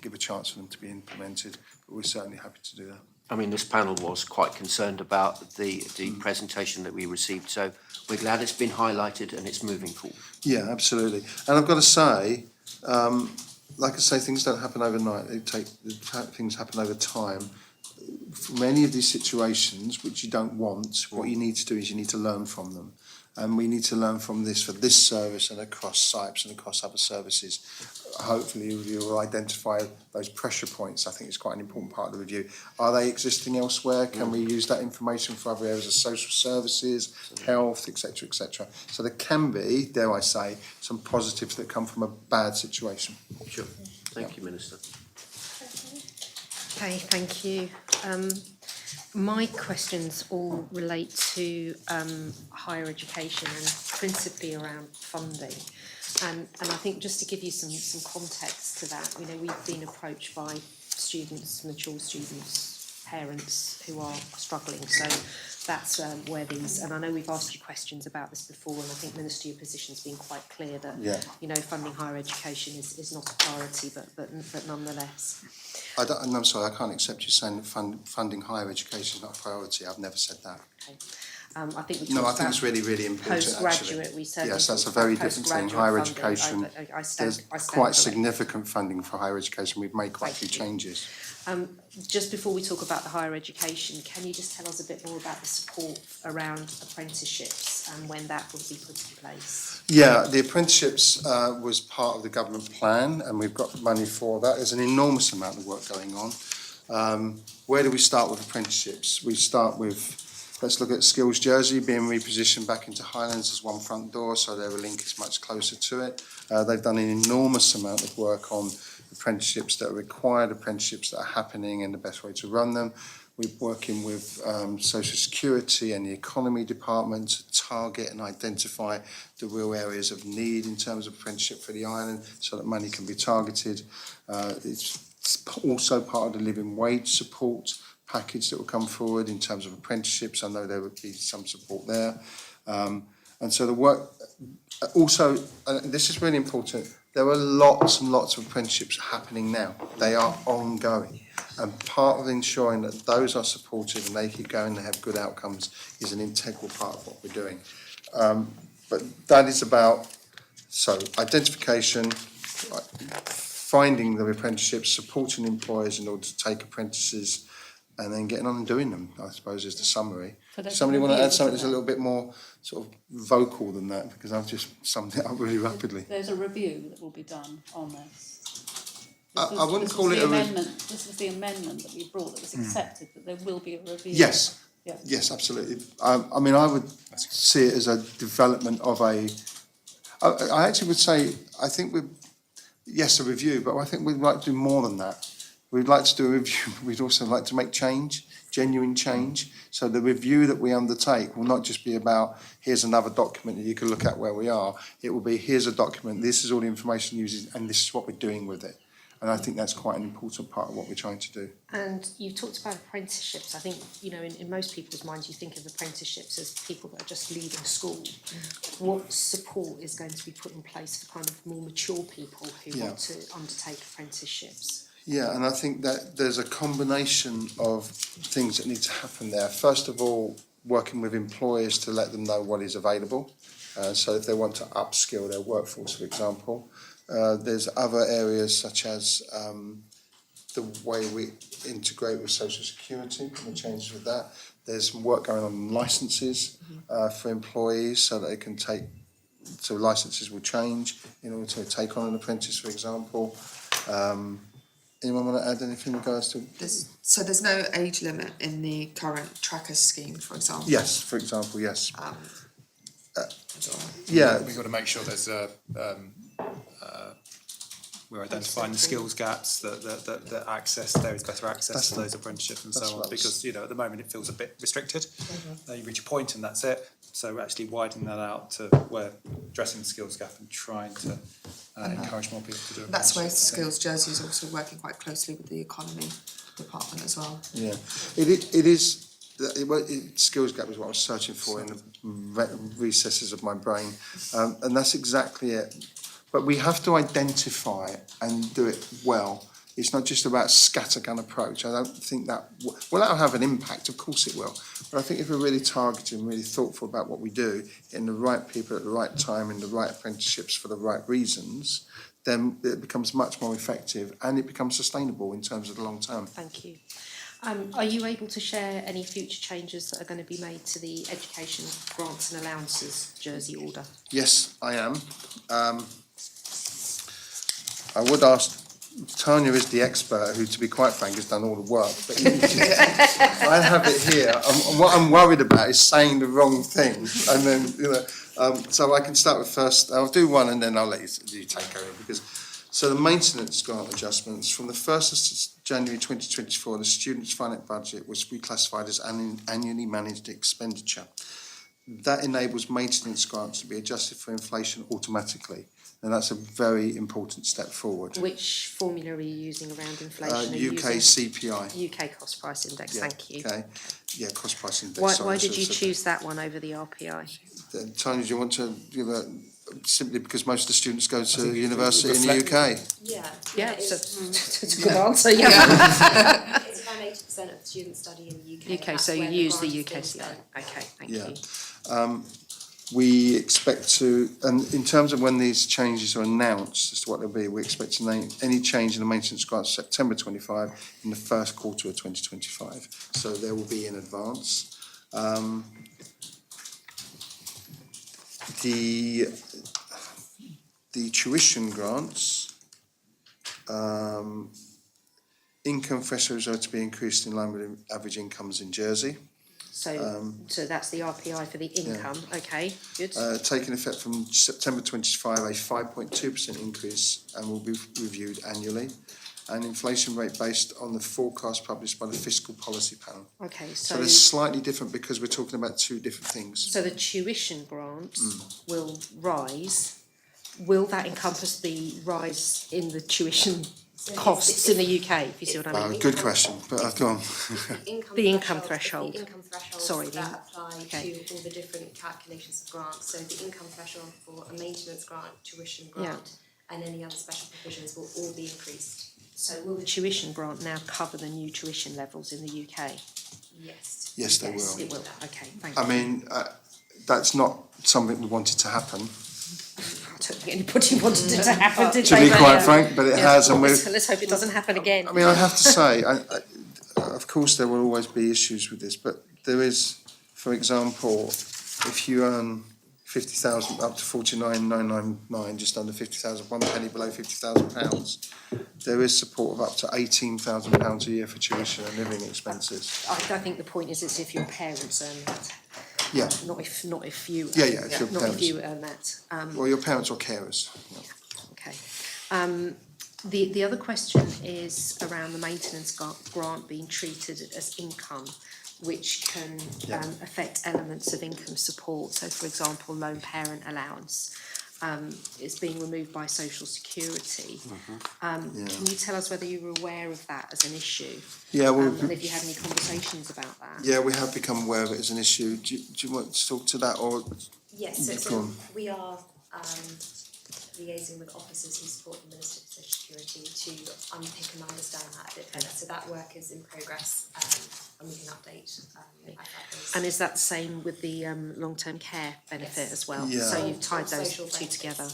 give a chance for them to be implemented. But we're certainly happy to do that. I mean, this panel was quite concerned about the presentation that we received, so we're glad it's been highlighted and it's moving forward. Yeah, absolutely. And I've got to say, like I say, things don't happen overnight. Things happen over time. For many of these situations which you don't want, what you need to do is you need to learn from them. And we need to learn from this for this service and across SIPES and across other services. Hopefully you will identify those pressure points. I think it's quite an important part of the review. Are they existing elsewhere? Can we use that information for other areas of social services, health, etc., etc.? So there can be, dare I say, some positives that come from a bad situation. Sure. Thank you, Minister. Okay, thank you. My questions all relate to higher education and principally around funding. And I think just to give you some context to that, you know, we've been approached by students, mature students, parents who are struggling. So that's where these, and I know we've asked you questions about this before, and I think Minister, your position's been quite clear that, you know, funding higher education is not a priority, but nonetheless. I'm sorry, I can't accept you saying that funding higher education is not a priority. I've never said that. Okay. I think we talked No, I about think it's really, really important actually. postgraduate, we certainly Yes, that's a talked very about different thing. postgraduate Higher funding. education, I stand there's quite corrected. significant funding for higher education. We've made quite a few Thank you. changes. Just before we talk about the higher education, can you just tell us a bit more about the support around apprenticeships and when that will be put in place? Yeah, the apprenticeships was part of the government plan, and we've got money for that. There's an enormous amount of work going on. Where do we start with apprenticeships? We start with, let's look at Skills Jersey being repositioned back into Highlands as one front door, so their link is much closer to it. They've done an enormous amount of work on apprenticeships that are required, apprenticeships that are happening, and the best way to run them. We're working with Social Security and the Economy Department to target and identify the real areas of need in terms of apprenticeship for the island so that money can be targeted. It's also part of the living wage support package that will come forward in terms of apprenticeships. I know there would be some support there. And so the work, also, this is really important, there are lots and lots of apprenticeships happening now. They are ongoing. And part of ensuring that those are supported and they keep going, they have good outcomes, is an integral part of what we're doing. But that is about, so identification, finding the apprenticeships, supporting employers in order to take apprentices, and then getting on and doing them, I suppose, is the summary. Somebody want to add something that's a little bit more sort of vocal than that, because I've just summed it up really rapidly. There's a review that will be done on this. I wouldn't call it a This was the amendment that we brought that was accepted, that there will be a review. Yes, Yeah. yes, absolutely. I mean, I would see it as a development of a, I actually would say, I think yes, a review, but I think we'd like to do more than that. We'd like to do a review, but we'd also like to make change, genuine change. So the review that we undertake will not just be about, here's another document that you can look at where we are. It will be, here's a document, this is all the information used, and this is what we're doing with it. And I think that's quite an important part of what we're trying to do. And you've talked about apprenticeships. I think, you know, in most people's minds, you think of apprenticeships as people that are just leaving school. What support is going to be put in place for kind of more mature people who want to undertake apprenticeships? Yeah, and I think that there's a combination of things that need to happen there. First of all, working with employers to let them know what is available. So if they want to upskill their workforce, for example. There's other areas such as the way we integrate with Social Security and the changes with that. There's some work going on licences for employees so that they can take, so licences will change in order to take on an apprentice, for example. Anyone want to add anything in regards to? There's no age limit in the current trackers scheme, for example. Yes, for example, yes. We've got to make sure there's we're identifying the skills gaps that access, there is better access to those apprenticeships and so on, because, you know, at the moment it feels a bit restricted. You reach a point and that's it. So actually widening that out to where addressing the skills gap and trying to encourage more people to do it. That's where Skills Jersey is also working quite closely with the Economy Department as well. Yeah, it is. Skills gap is what I was searching for in the recesses of my brain, and that's exactly it. But we have to identify and do it well. It's not just about scattergun approach. I don't think that, well, that'll have an impact, of course it will. But I think if we're really targeted and really thoughtful about what we do, getting the right people at the right time in the right apprenticeships for the right reasons, then it becomes much more effective and it becomes sustainable in terms of the long term. Thank you. Are you able to share any future changes that are going to be made to the education grants and allowances Jersey order? Yes, I am. I would ask, Tanya is the expert who, to be quite frank, has done all the work. But I have it here. And what I'm worried about is saying the wrong thing. And then, you know, so I can start with first. I'll do one and then I'll let you take over. Because, so the maintenance grant adjustments, from the 1st of January 2024, the students' finance budget was reclassified as annually managed expenditure. That enables maintenance grants to be adjusted for inflation automatically. And that's a very important step forward. Which formula are you using around inflation? UK CPI. UK cost price index, thank you. Okay, yeah, cost price index. Why did you choose that one over the RPI? Tony, do you want to give a... simply because most of the students go to university in the UK. Yeah, it's a good answer, yeah. It's around 80% of the students study in the UK. and UK, that's so you where use the grant is being UKCI. spent. Okay, thank Yeah. you. We expect to, and in terms of when these changes are announced as to what they'll be, we expect to name any change in the maintenance grant September 25 in the first quarter of 2025. So they will be in advance. The tuition grants, income thresholds are to be increased in line with average incomes in Jersey. So that's the RPI for the income, okay, good. Taking effect from September 25, a 5.2% increase and will be reviewed annually. An inflation rate based on the forecast published by the Fiscal Policy Panel. Okay, So they're slightly different because we're talking about two different things. So the tuition grants will rise. Will that encompass the rise in the tuition costs in the UK, if you see what I mean? Good question, but go on. The income threshold. The income thresholds Sorry, that apply okay. to all the different calculations of grants. So the income threshold for a maintenance grant, tuition grant, and any other special provisions will all be increased. So will the tuition grant now cover the new tuition levels in the UK? Yes. Yes, they Yes, will. it will, okay, thank you. I mean, that's not something we wanted to happen, I don't think anybody wanted it to happen, did to they? be But, quite yeah. frank, but it Yeah, has, and we're, let's hope it doesn't happen again. I mean, I have to say, of course there will always be issues with this, but there is, for example, if you earn 50,000 up to 49,999, just under 50,000, 1 penny below £50,000, there is support of up to £18,000 a year for tuition and living expenses. I think the point is it's if your parents earn that. Yeah. Not if you. Yeah, if your not parents. if you earn that. Or your parents or carers. Yeah. Okay. The other question is around the maintenance grant being treated as income, which can affect elements of income support. So, for example, lone parent allowance is being removed by Social Security. Can you tell us whether you were aware of that as an issue? Yeah, and if you had any conversations about that? Yeah, we have become aware of it as an issue. Do you want to talk to that, or? Yes, Go so on. we are liaising with officers who support the Minister for Social Security to unpick and understand that a bit better. So that work is in progress, and we can update as that goes. And is that the same with the long-term care benefit as well? Yeah. So you've tied All those social two benefits, together?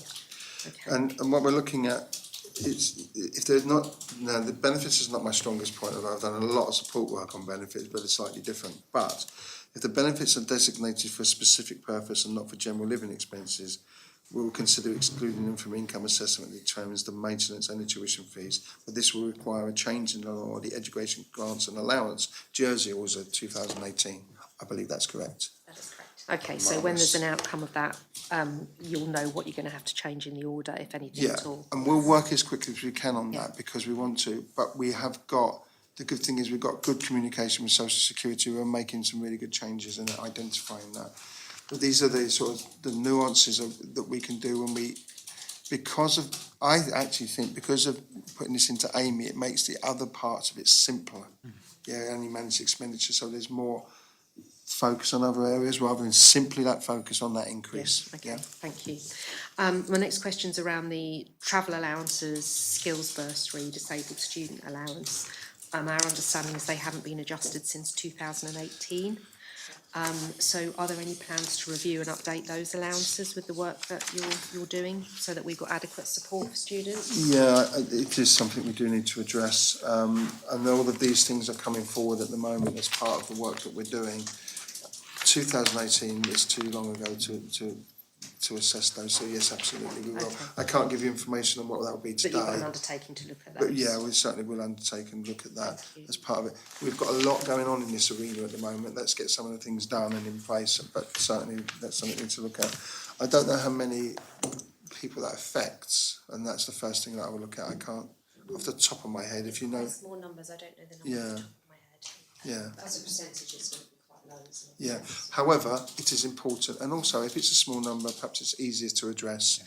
yeah. Okay. And what we're looking at is, if there's not, no, the benefits is not my strongest point, although I've done a lot of support work on benefits, but it's slightly different. But if the benefits are designated for a specific purpose and not for general living expenses, we will consider excluding them from income assessment that determines the maintenance and the tuition fees. But this will require a change in the law, the education grants and allowance. Jersey was a 2018. I believe that's correct. That is correct. Okay, so when there's an outcome of that, you'll know what you're going to have to change in the order, if anything Yeah, at all. and we'll work as quickly as we can on that because we want to, but we have got, the good thing is we've got good communication with Social Security. We're making some really good changes in identifying that. But these are the sort of the nuances that we can do when we, because of, I actually think because of putting this into AMI, it makes the other parts of it simpler. Yeah, only manage expenditure, so there's more focus on other areas rather than simply that focus on that increase. Yes, okay, thank you. My next question's around the travel allowances, skills bursary, disabled student allowance. Our understanding is they haven't been adjusted since 2018. So are there any plans to review and update those allowances with the work that you're doing so that we've got adequate support for students? Yeah, it is something we do need to address, and all of these things are coming forward at the moment as part of the work that we're doing. 2018 is too long ago to assess those, so yes, absolutely, we will. Okay. I can't give you information on what that will be today. But you've got an undertaking to look at that? But yeah, we certainly will undertake and look at that Thank you. as part of it. We've got a lot going on in this arena at the moment. Let's get some of the things done and in place, but certainly that's something we need to look at. I don't know how many people that affects, and that's the first thing that I will look at. I can't, off the top of my head, if you know. Small numbers, I don't know the numbers off the top of my head. Yeah. As a percentage, it's going to be quite low, isn't it? Yeah, however, it is important, and also if it's a small number, perhaps it's easier to address.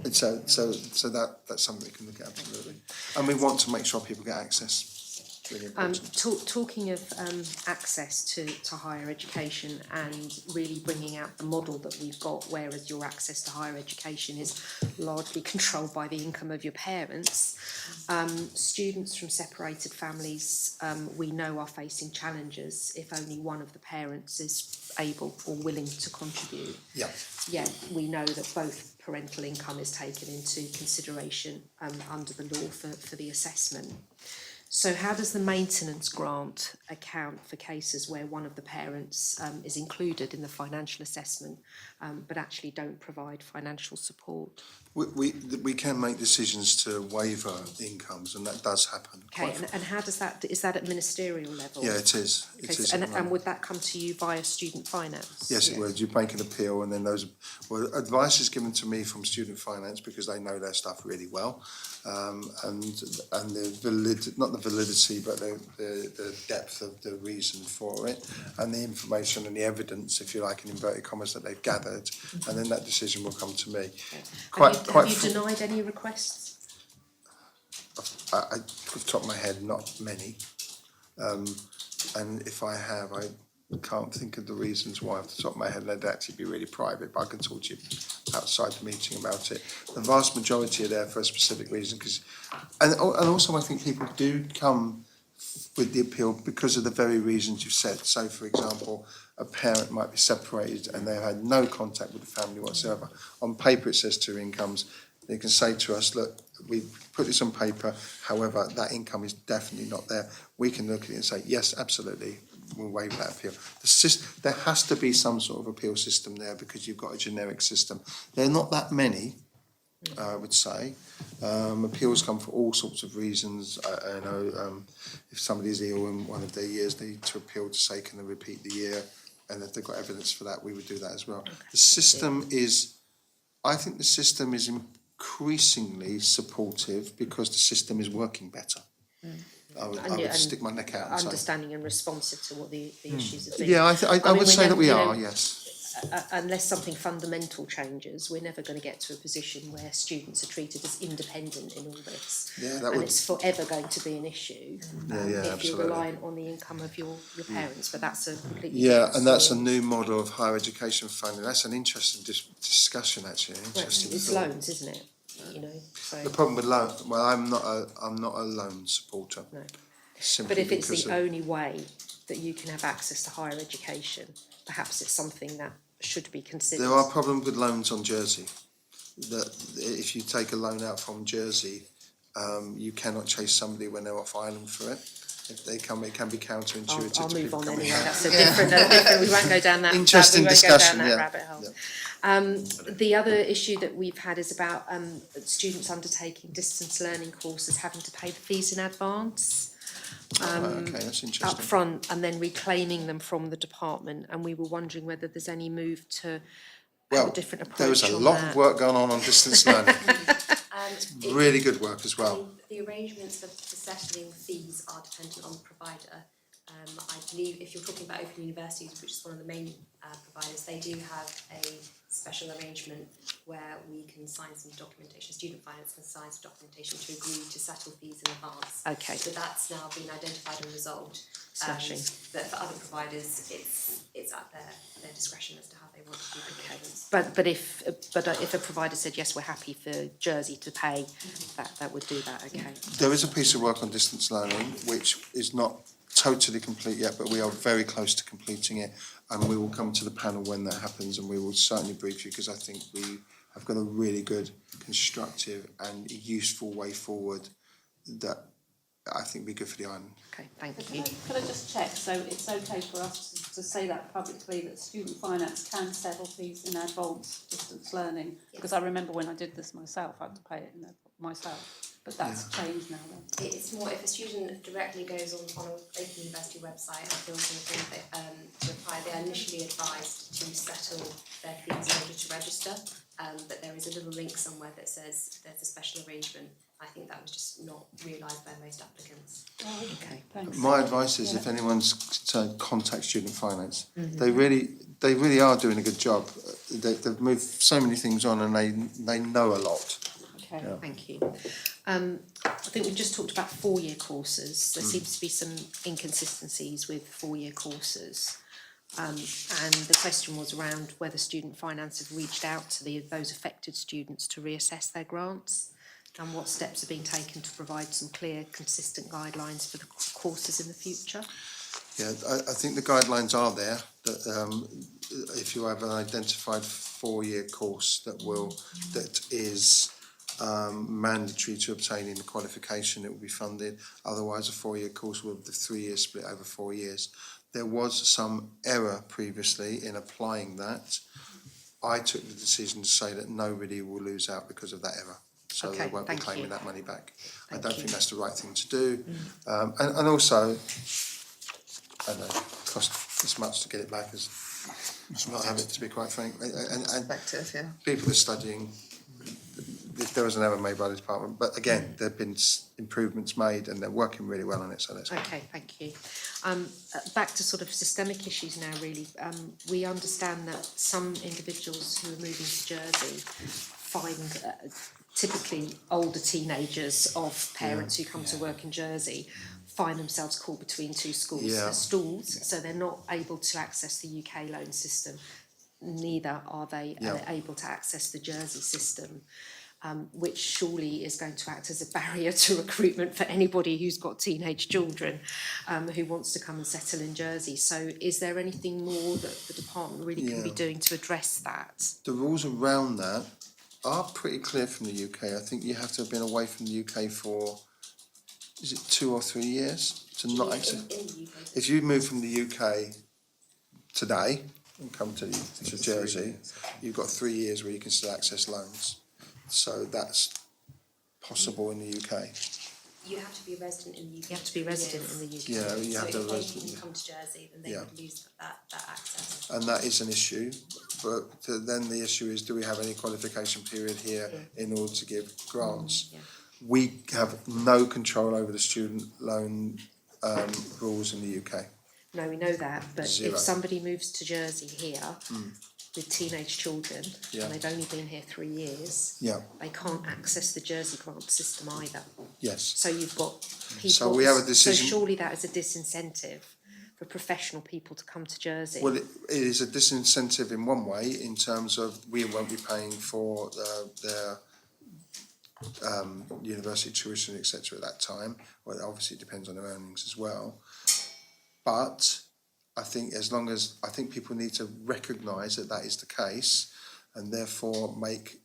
And so that's something we can look at, absolutely. And we want to make sure people get access. really important. Talking of access to higher education and really bringing out the model that we've got, whereas your access to higher education is largely controlled by the income of your parents, students from separated families we know are facing challenges if only one of the parents is able or willing to contribute. Yeah. Yet we know that both parental income is taken into consideration under the law for the assessment. So how does the maintenance grant account for cases where one of the parents is included in the financial assessment but actually don't provide financial support? We can make decisions to waiver incomes, and that does happen. Okay, and how does that, is that at ministerial level? Yeah, it is. It Okay, is. and would that come to you via student finance? Yes, it would. You make an appeal, and then advice is given to me from student finance because they know their stuff really well, and the not the validity, but the depth of the reason for it, and the information and the evidence, if you like, in inverted commas, that they've gathered, and then that decision will come to me. Okay. Have you denied any requests? Off the top of my head, not many. And if I have, I can't think of the reasons why off the top of my head. They'd actually be really private, but I can talk to you outside the meeting about it. The vast majority are there for a specific reason, and also I think people do come with the appeal because of the very reasons you said. So, for example, a parent might be separated and they've had no contact with the family whatsoever. On paper it says 2 incomes. They can say to us, look, we put this on paper, however, that income is definitely not there. We can look at it and say, yes, absolutely, we'll waive that appeal. There has to be some sort of appeal system there because you've got a generic system. There are not that many, I would say. Appeals come for all sorts of reasons. I know if somebody's ill in one of their years, they need to appeal to say, can they repeat the year? And if they've got evidence for that, we would do that as well. The system is, I think the system is increasingly supportive because the system is working better. I would stick my neck out and say. Understanding and responsive to what the issues have been. Yeah, I would say that we are, yes. Unless something fundamental changes, we're never going to get to a position where students are treated as independent in all this. Yeah, and it's forever going to be an issue if absolutely. you're reliant on the income of your parents, but that's a completely and that's a new model of higher education funding. That's an interesting discussion, actually. It's loans, isn't it? You know, so. The problem with loan, well, I'm not a loan supporter. No. Simply But if it's the only way that you can have access to higher education, perhaps it's something that should be considered. There are problems with loans on Jersey. That if you take a loan out from Jersey, you cannot chase somebody when they're off island for it. If they come, it can be counterintuitive. I'll to move people on coming anyway. out. That's a different. We won't go down that. Interesting discussion. Rabbit hole. The other issue that we've had is about students undertaking distance learning courses having to pay the fees in advance. Okay, that's interesting. Up front and then reclaiming them from the department, and we were wondering whether there's any move to have a different approach. There was a lot of work going on distance learning. Really good work as well. The arrangements for settling fees are dependent on the provider. I believe if you're talking about Open Universities, which is one of the main providers, they do have a special arrangement where we can sign some documentation, student finance can sign some documentation to agree to settle fees in advance. Okay. So that's now been identified and resolved. Smashing. But for other providers, it's at their discretion as to how they want to do the payments. But if a provider said yes, we're happy for Jersey to pay, that would do that. Okay. There is a piece of work on distance learning which is not totally complete yet, but we are very close to completing it, and we will come to the panel when that happens, and we will certainly brief you because I think we have got a really good, constructive and useful way forward that I think would be good for the island. Okay, thank you. Could I just check, so it's okay for us to say that publicly, that student finance can settle fees in advance distance learning? Because I remember when I did this myself, I had to pay it myself. But that's changed now then. It's more if a student directly goes on an Open University website and fills in a form to apply, they are initially advised to settle their fees in order to register. But there is a little link somewhere that says there's a special arrangement. I think that was just not realised by most applicants. Oh, okay, thanks. My advice is if anyone's to contact student finance, they really are doing a good job. They've moved so many things on and they know a lot. Okay, thank you. I think we've just talked about four-year courses. There seems to be some inconsistencies with four-year courses. And the question was around whether Student Finance have reached out to those affected students to reassess their grants and what steps are being taken to provide some clear, consistent guidelines for the courses in the future. Yeah, I think the guidelines are there, that if you have an identified four-year course that is mandatory to obtaining the qualification, it will be funded. Otherwise, a four-year course will have the 3 years split over 4 years. There was some error previously in applying that. I took the decision to say that nobody will lose out because of that error. So Okay, they won't be thank claiming you. that money back. I Thank don't you. think that's the right thing to do. And also, I don't know, cost as much to get it back as not have it, to be quite frank. And Perspective, yeah. people are studying. There was an error made by the department, but again, there have been improvements made and they're working really well on it, so that's good. Okay, thank you. Back to sort of systemic issues now, really. We understand that some individuals who are moving to Jersey find typically older teenagers of parents who come to work in Jersey find themselves caught between two stools, so they're not able to access the UK loan system, neither are they able to access the Jersey system. Which surely is going to act as a barrier to recruitment for anybody who's got teenage children who wants to come and settle in Jersey. So is there anything more that the department really can be doing to address that? The rules around that are pretty clear from the UK. I think you have to have been away from the UK for, is it 2 or 3 years to not access? In the UK. If you move from the UK today and come to Jersey, you've got 3 years where you can still access loans. So that's possible in the UK. You have to be a resident in the UK. You have to be resident in the UK. Yeah, you have to So have if they resident. can come to Jersey, then they would lose that access. And that is an issue, but then the issue is, do we have any qualification period here in order to give grants? We have no control over the student loan rules in the UK. No, we know that, but Zero. if somebody moves to Jersey here with teenage children and they've only been here 3 years, they can't access the Jersey grant system either. Yes. So you've got people. So we have a decision. So surely that is a disincentive for professional people to come to Jersey. Well, it is a disincentive in one way, in terms of we won't be paying for their university tuition, etc. at that time. Well, obviously it depends on their earnings as well. But I think I think people need to recognise that that is the case and therefore make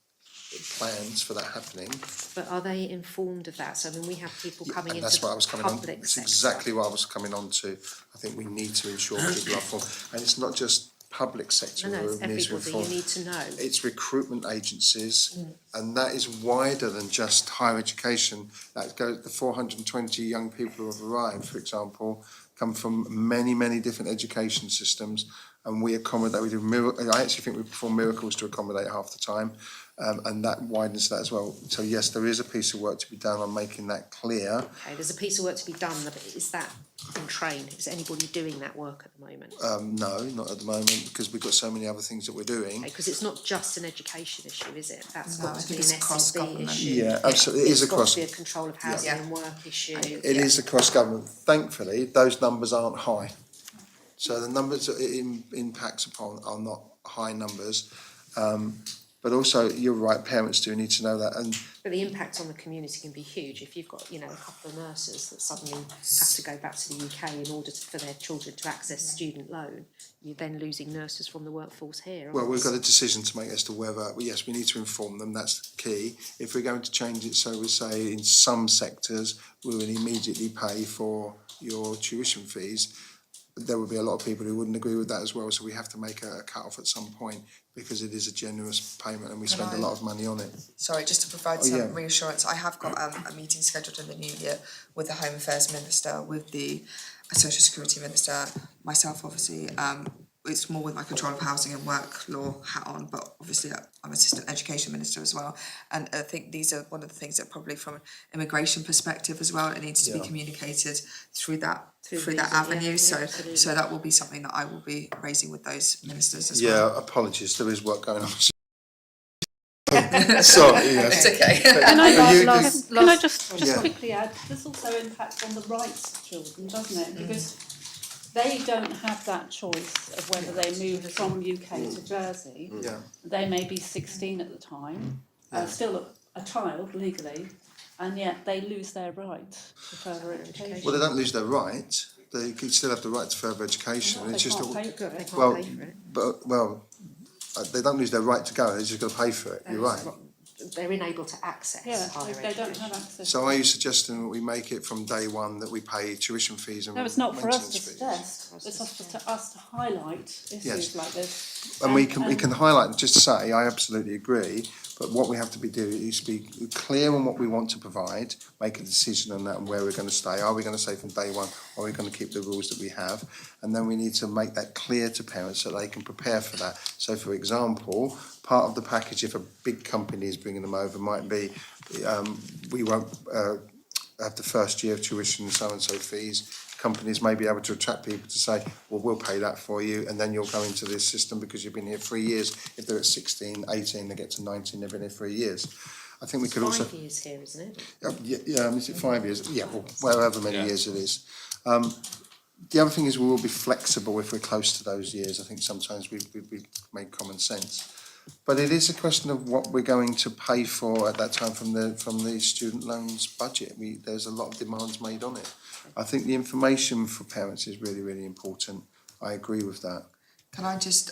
plans for that happening. But are they informed of that? So I mean, we have people coming into That's what I was the coming on. public It's sector. exactly what I was coming on to. I think we need to ensure people are informed, and it's not just public sector No, it's who needs to everybody. inform. You need to know. It's recruitment agencies, and that is wider than just higher education. That goes, the 420 young people who have arrived, for example, come from many, many different education systems, and we accommodate. I actually think we perform miracles to accommodate half the time, and that widens that as well. So yes, there is a piece of work to be done on making that clear. Okay, there's a piece of work to be done, but is that in train? Is anybody doing that work at the moment? No, not at the moment, because we've got so many other things that we're doing. Because it's not just an education issue, is it? That's No, got I to be think an it's cross-government. SEB issue. Yeah, absolutely. It is It's across. got to be a control of housing and work issue. It is across government. Thankfully, those numbers aren't high. So the numbers that it impacts upon are not high numbers. But also, you're right, parents do need to know that. But the impact on the community can be huge. If you've got, a couple of nurses that suddenly have to go back to the UK in order for their children to access student loan, you're then losing nurses from the workforce here. Well, we've got a decision to make as to whether, yes, we need to inform them, that's key. If we're going to change it, so we say in some sectors, we will immediately pay for your tuition fees, there would be a lot of people who wouldn't agree with that as well, so we have to make a cut-off at some point, because it is a generous payment and we spend a lot of money on it. Sorry, just to provide some reassurance, I have got a meeting scheduled in the new year with the Home Affairs Minister, with the Social Security Minister, myself obviously. It's more with my control of housing and work law hat on, but obviously I'm Assistant Education Minister as well. And I think these are one of the things that probably from an immigration perspective as well, it needs to be communicated through that avenue. So that will be something that I will be raising with those ministers as well. Yeah, apologies, there is work going on. Sorry, yes. It's okay. Can I, Are you- can I just Yeah. quickly add, this also impacts on the rights of children, doesn't it? Because they don't have that choice of whether they move from UK to Jersey. Yeah. They may be 16 at the time, still a child legally, and yet they lose their right to further education. Well, they don't lose their right. They can still have the right to further education. They It's just can't a, pay for They it. can't well, pay for it. they don't lose their right to go. They're just got to pay for it. You're right. They're unable to access Yeah, higher they don't education. have access. So are you suggesting that we make it from day one that we pay tuition fees and No, it's not for us to maintenance fees? suggest, it's us to highlight issues Yes. like this. And we can highlight and just say, I absolutely agree, but what we have to do is be clear on what we want to provide, make a decision on that and where we're going to stay. Are we going to stay from day one, or are we going to keep the rules that we have? And then we need to make that clear to parents so they can prepare for that. So, for example, part of the package, if a big company is bringing them over, might be we won't have the first year of tuition and so fees. Companies may be able to attract people to say, well, we'll pay that for you, and then you'll go into this system because you've been here 3 years. If they're at 16, 18, they get to 19, they've been here 3 years. I think we could also... 5 years here, isn't it? is it 5 years? Yeah, well, however many years it is. The other thing is we will be flexible if we're close to those years. I think sometimes we make common sense. But it is a question of what we're going to pay for at that time from the student loans budget. There's a lot of demands made on it. I think the information for parents is really, really important. I agree with that. Can I just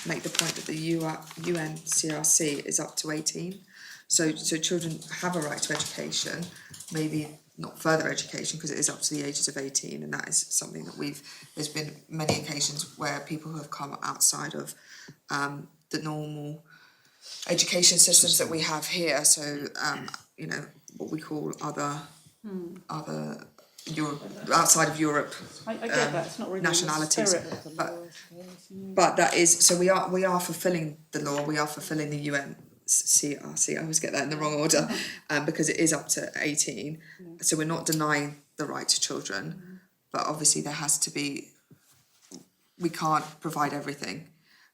make the point that the UNCRC is up to 18? So children have a right to education, maybe not further education because it is up to the ages of 18, and that is something that there's been many occasions where people who have come outside of the normal education systems that we have here, so what we call other Europe, outside of Europe, I get that, it's not really nationalities, the spirit of the law. but that is, so we are fulfilling the law, we are fulfilling the UNCRC, I always get that in the wrong order, because it is up to 18, so we're not denying the right to children, but obviously there has to be, we can't provide everything,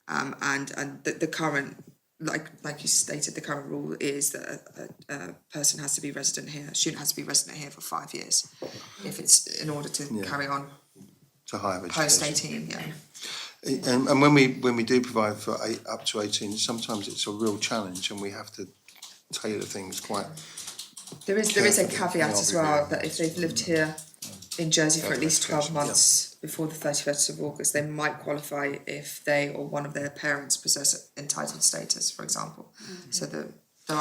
and the current, like you stated, the current rule is that a person has to be resident here, a student has to be resident here for 5 years, if it's in order to carry on To higher education. post 18, And when we do provide for up to 18, sometimes it's a real challenge and we have to tailor things quite... There is a caveat as well, that if they've lived here in Jersey for at least 12 months before the 31st of August, they might qualify if they or one of their parents possess entitled status, for example. So there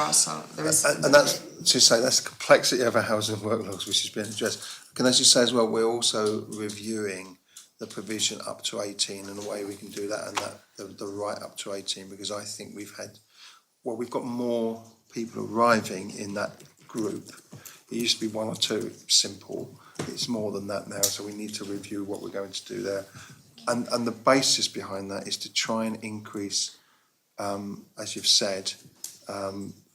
is... And that's to say, that's the complexity of our housing work laws, which has been addressed. Can I just say as well, we're also reviewing the provision up to 18 and the way we can do that, and that the right up to 18, because I think we've got more people arriving in that group. It used to be 1 or 2 simple. It's more than that now, so we need to review what we're going to do there. And the basis behind that is to try and increase, as you've said,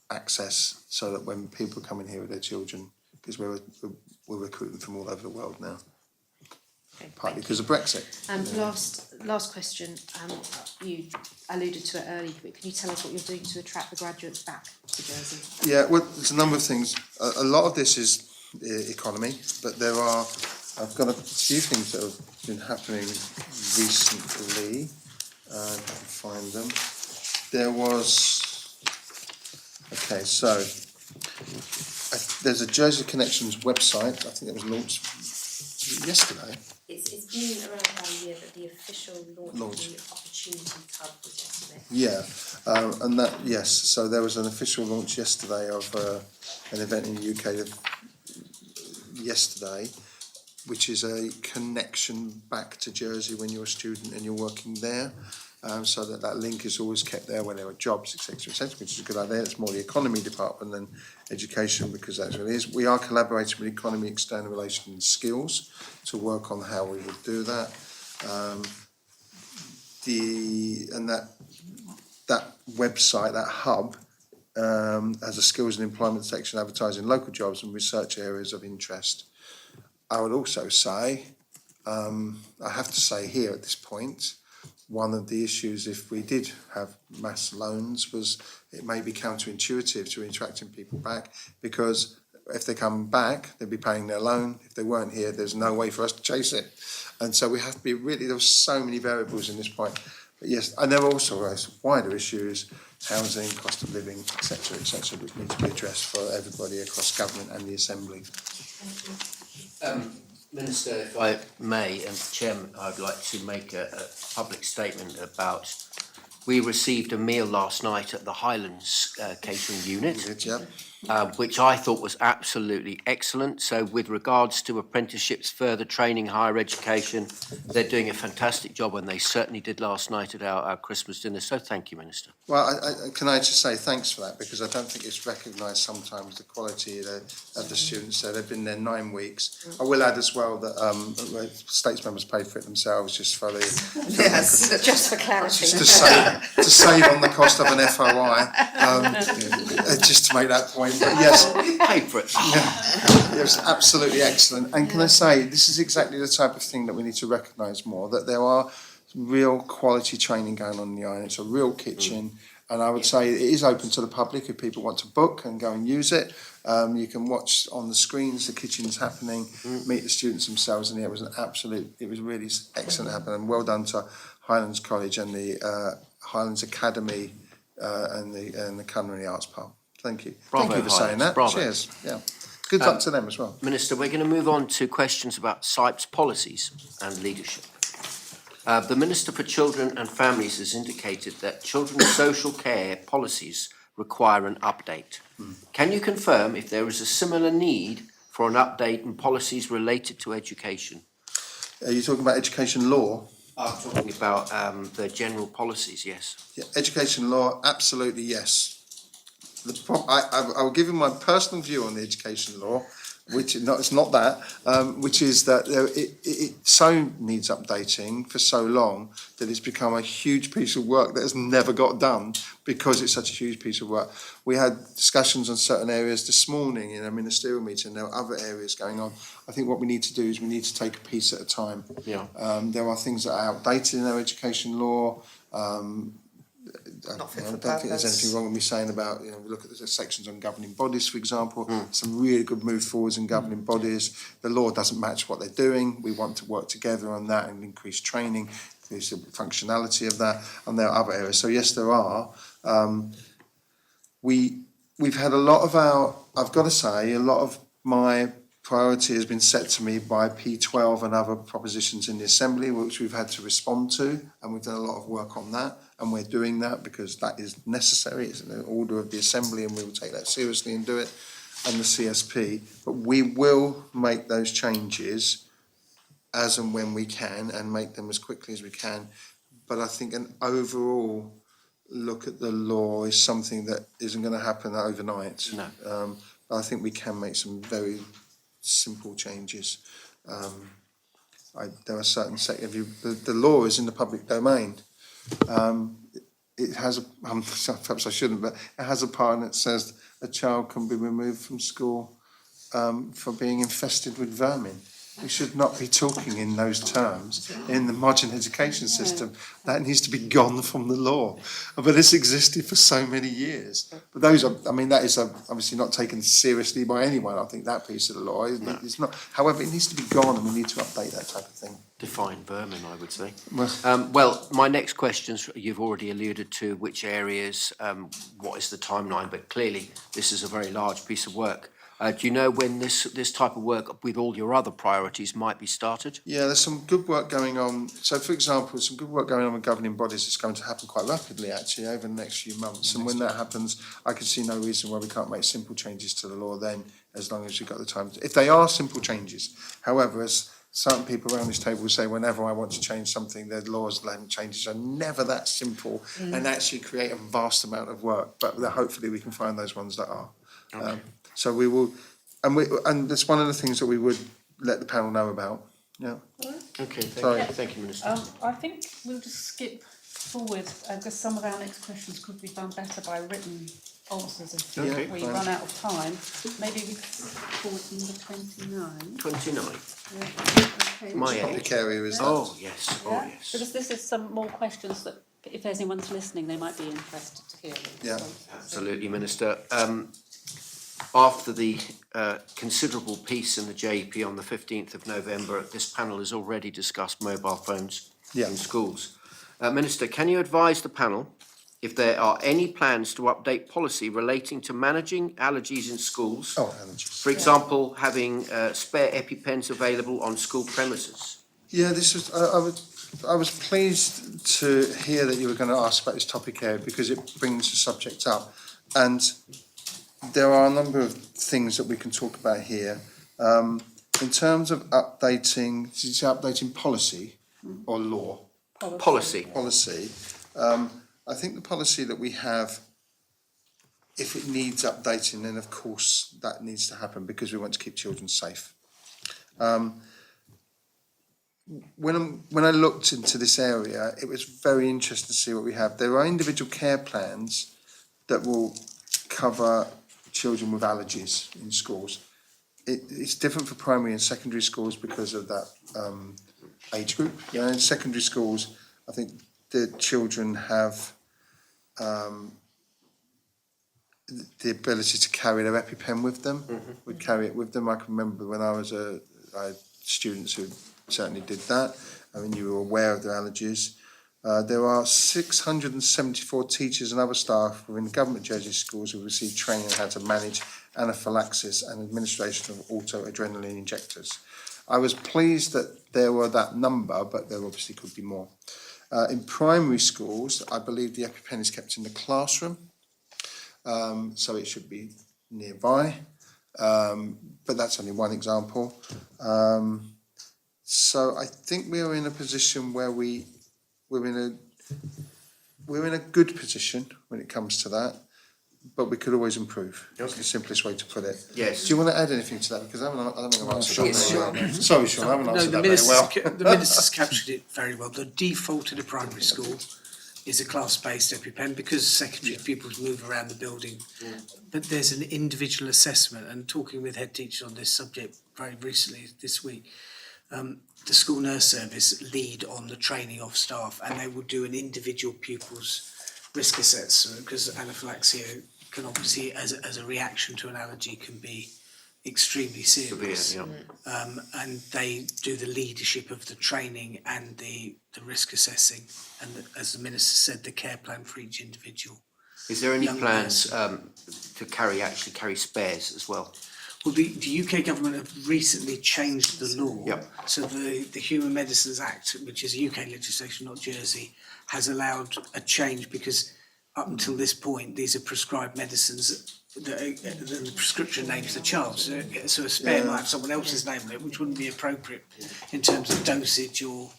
access, so that when people come in here with their children, because we're recruiting from all over the world now, partly because of Brexit. Last question. You alluded to it earlier, but can you tell us what you're doing to attract the graduates back to Jersey? Yeah, well, there's a number of things. A lot of this is economy, but I've got a few things that have been happening recently. If I can find them. There was... Okay, so there's a Jersey Connections website. I think it was launched yesterday. It's been around about a year, but the official launch of the Opportunities Hub was yesterday. Yeah, and that, yes, so there was an official launch yesterday of an event in the UK yesterday, which is a connection back to Jersey when you're a student and you're working there, so that link is always kept there when there are jobs, etc., which is a good idea. It's more the economy department than education, because that's what it is. We are collaborating with economy, external relations and skills to work on how we would do that. That website, that hub, has a skills and employment section advertising local jobs and research areas of interest. I would also say, I have to say here at this point, one of the issues, if we did have mass loans, was it may be counterintuitive to attracting people back, because if they come back, they'd be paying their loan. If they weren't here, there's no way for us to chase it. And so we have to be really, there's so many variables in this point. But yes, and there are also wider issues, housing, cost of living, etc., which need to be addressed for everybody across government and the Assembly. Minister, if I may, and Chairman, I'd like to make a public statement about, we received a meal last night at the Highlands catering unit, which I thought was absolutely excellent. So with regards to apprenticeships, further training, higher education, they're doing a fantastic job, and they certainly did last night at our Christmas dinner. So thank you, Minister. Well, can I just say thanks for that, because I don't think it's recognised sometimes the quality of the students. So they've been there 9 weeks. I will add as well that States members paid for it themselves, just for the Yes, Just for clarity. to save on the cost of an FOI, just to make that point. But yes, Paid for it. it was absolutely excellent. And can I say, this is exactly the type of thing that we need to recognise more, that there are real quality training going on in the island. It's a real kitchen, and I would say it is open to the public if people want to book and go and use it. You can watch on the screens the kitchen's happening, meet the students themselves, and it was really excellent happening. And well done to Highlands College and the Highlands Academy and the Culinary Arts Pub. Thank you. Bravo, Thank you for saying Highlands. that. Bravo. Cheers. Yeah. Good luck to them as well. Minister, we're going to move on to questions about SIPE's policies and leadership. The Minister for Children and Families has indicated that children's social care policies require an update. Can you confirm if there is a similar need for an update in policies related to education? Are you talking about education law? I'm talking about the general policies, yes. Yeah, education law, absolutely yes. I will give you my personal view on the education law, which it's not that, which is that it so needs updating for so long that it's become a huge piece of work that has never got done because it's such a huge piece of work. We had discussions on certain areas this morning in a ministerial meeting. There are other areas going on. I think what we need to do is we need to take a piece at a time. Yeah. There are things that are outdated in our education law. I don't think there's anything wrong with me saying about, we look at the sections on governing bodies, for example, some really good move forwards in governing bodies. The law doesn't match what they're doing. We want to work together on that and increase training, increase the functionality of that, and there are other areas. So yes, there are. We've had a lot of I've got to say, a lot of my priority has been set to me by P12 and other propositions in the Assembly, which we've had to respond to, and we've done a lot of work on that, and we're doing that because that is necessary. It's in the order of the Assembly, and we will take that seriously and do it, and the CSP. But we will make those changes as and when we can, and make them as quickly as we can. But I think an overall look at the law is something that isn't going to happen overnight. No. But I think we can make some very simple changes. There are certain the law is in the public domain. It has perhaps I shouldn't, but it has a part that says a child can be removed from school for being infested with vermin. We should not be talking in those terms in the modern education system. That needs to be gone from the law. But it's existed for so many years. But that is obviously not taken seriously by anyone. I think that piece of the law, isn't it? It's not. However, it needs to be gone, and we need to update that type of thing. Define vermin, I would say. Well, my next questions, you've already alluded to which areas, what is the timeline, but clearly this is a very large piece of work. Do you know when this type of work with all your other priorities might be started? Yeah, there's some good work going on. So, for example, some good work going on with governing bodies. It's going to happen quite rapidly, actually, over the next few months. And when that happens, I can see no reason why we can't make simple changes to the law then, as long as you've got the time. If they are simple changes. However, as certain people around this table will say, whenever I want to change something, the laws and changes are never that simple and actually create a vast amount of work. But hopefully we can find those ones that are. Okay. So we will, and that's one of the things that we would let the panel know about. Yeah. Okay, thank you, Minister. I think we'll just skip forward because some of our next questions could be done better by written answers if Okay, we fine. run out of time. Maybe we could call it number 29. 29, Yeah. Okay. my Topic age. area is that? Oh, yes, oh, Yeah, yes. because this is some more questions that, if anyone's listening, they might be interested to hear. Yeah. Absolutely, Minister. After the considerable piece in the JEP on the 15th of November, this panel has already discussed mobile phones Yeah. in schools. Minister, can you advise the panel if there are any plans to update policy relating to managing allergies in schools? Oh, allergies. For example, having spare EpiPens available on school premises? Yeah, this was, I was pleased to hear that you were going to ask about this topic area because it brings the subject up. And there are a number of things that we can talk about here. In terms of updating, did you say updating policy or law? Policy. Policy. I think the policy that we have, if it needs updating, then of course that needs to happen because we want to keep children safe. When I looked into this area, it was very interesting to see what we have. There are individual care plans that will cover children with allergies in schools. It's different for primary and secondary schools because of that age group. Yeah, in secondary schools, I think the children have the ability to carry their EpiPen with them. Would carry it with them. I can remember when I had students who certainly did that. I mean, you were aware of their allergies. There are 674 teachers and other staff within government Jersey schools who receive training on how to manage anaphylaxis and administration of auto-adrenaline injectors. I was pleased that there were that number, but there obviously could be more. In primary schools, I believe the EpiPen is kept in the classroom, so it should be nearby, but that's only one example. So I think we are in a position where we're in a good position when it comes to that, but we could always improve. That's the simplest way to put it. Yes. Do you want to add anything to that? Because I don't think I've answered Yes, that very sure. well. Sorry, Sean, I haven't No, answered the that very well. the minister's captured it very well. The default in a primary school is a class-based EpiPen because secondary pupils move around the building. But there's an individual assessment, and talking with head teachers on this subject very recently this week, the school nurse service lead on the training of staff, and they will do an individual pupil's risk assessment because anaphylaxia can obviously, as a reaction to an allergy, can be extremely serious. Severe, yeah. And they do the leadership of the training and the risk assessing, and as the minister said, the care plan for each individual. Is there any Young plans to carry spares as well? Well, the UK government have recently changed the law. Yep. So the Human Medicines Act, which is UK legislation, not Jersey, has allowed a change because up until this point, these are prescribed medicines that the prescription name's the child. So a spare might have someone else's name on it, which wouldn't be appropriate in terms of dosage or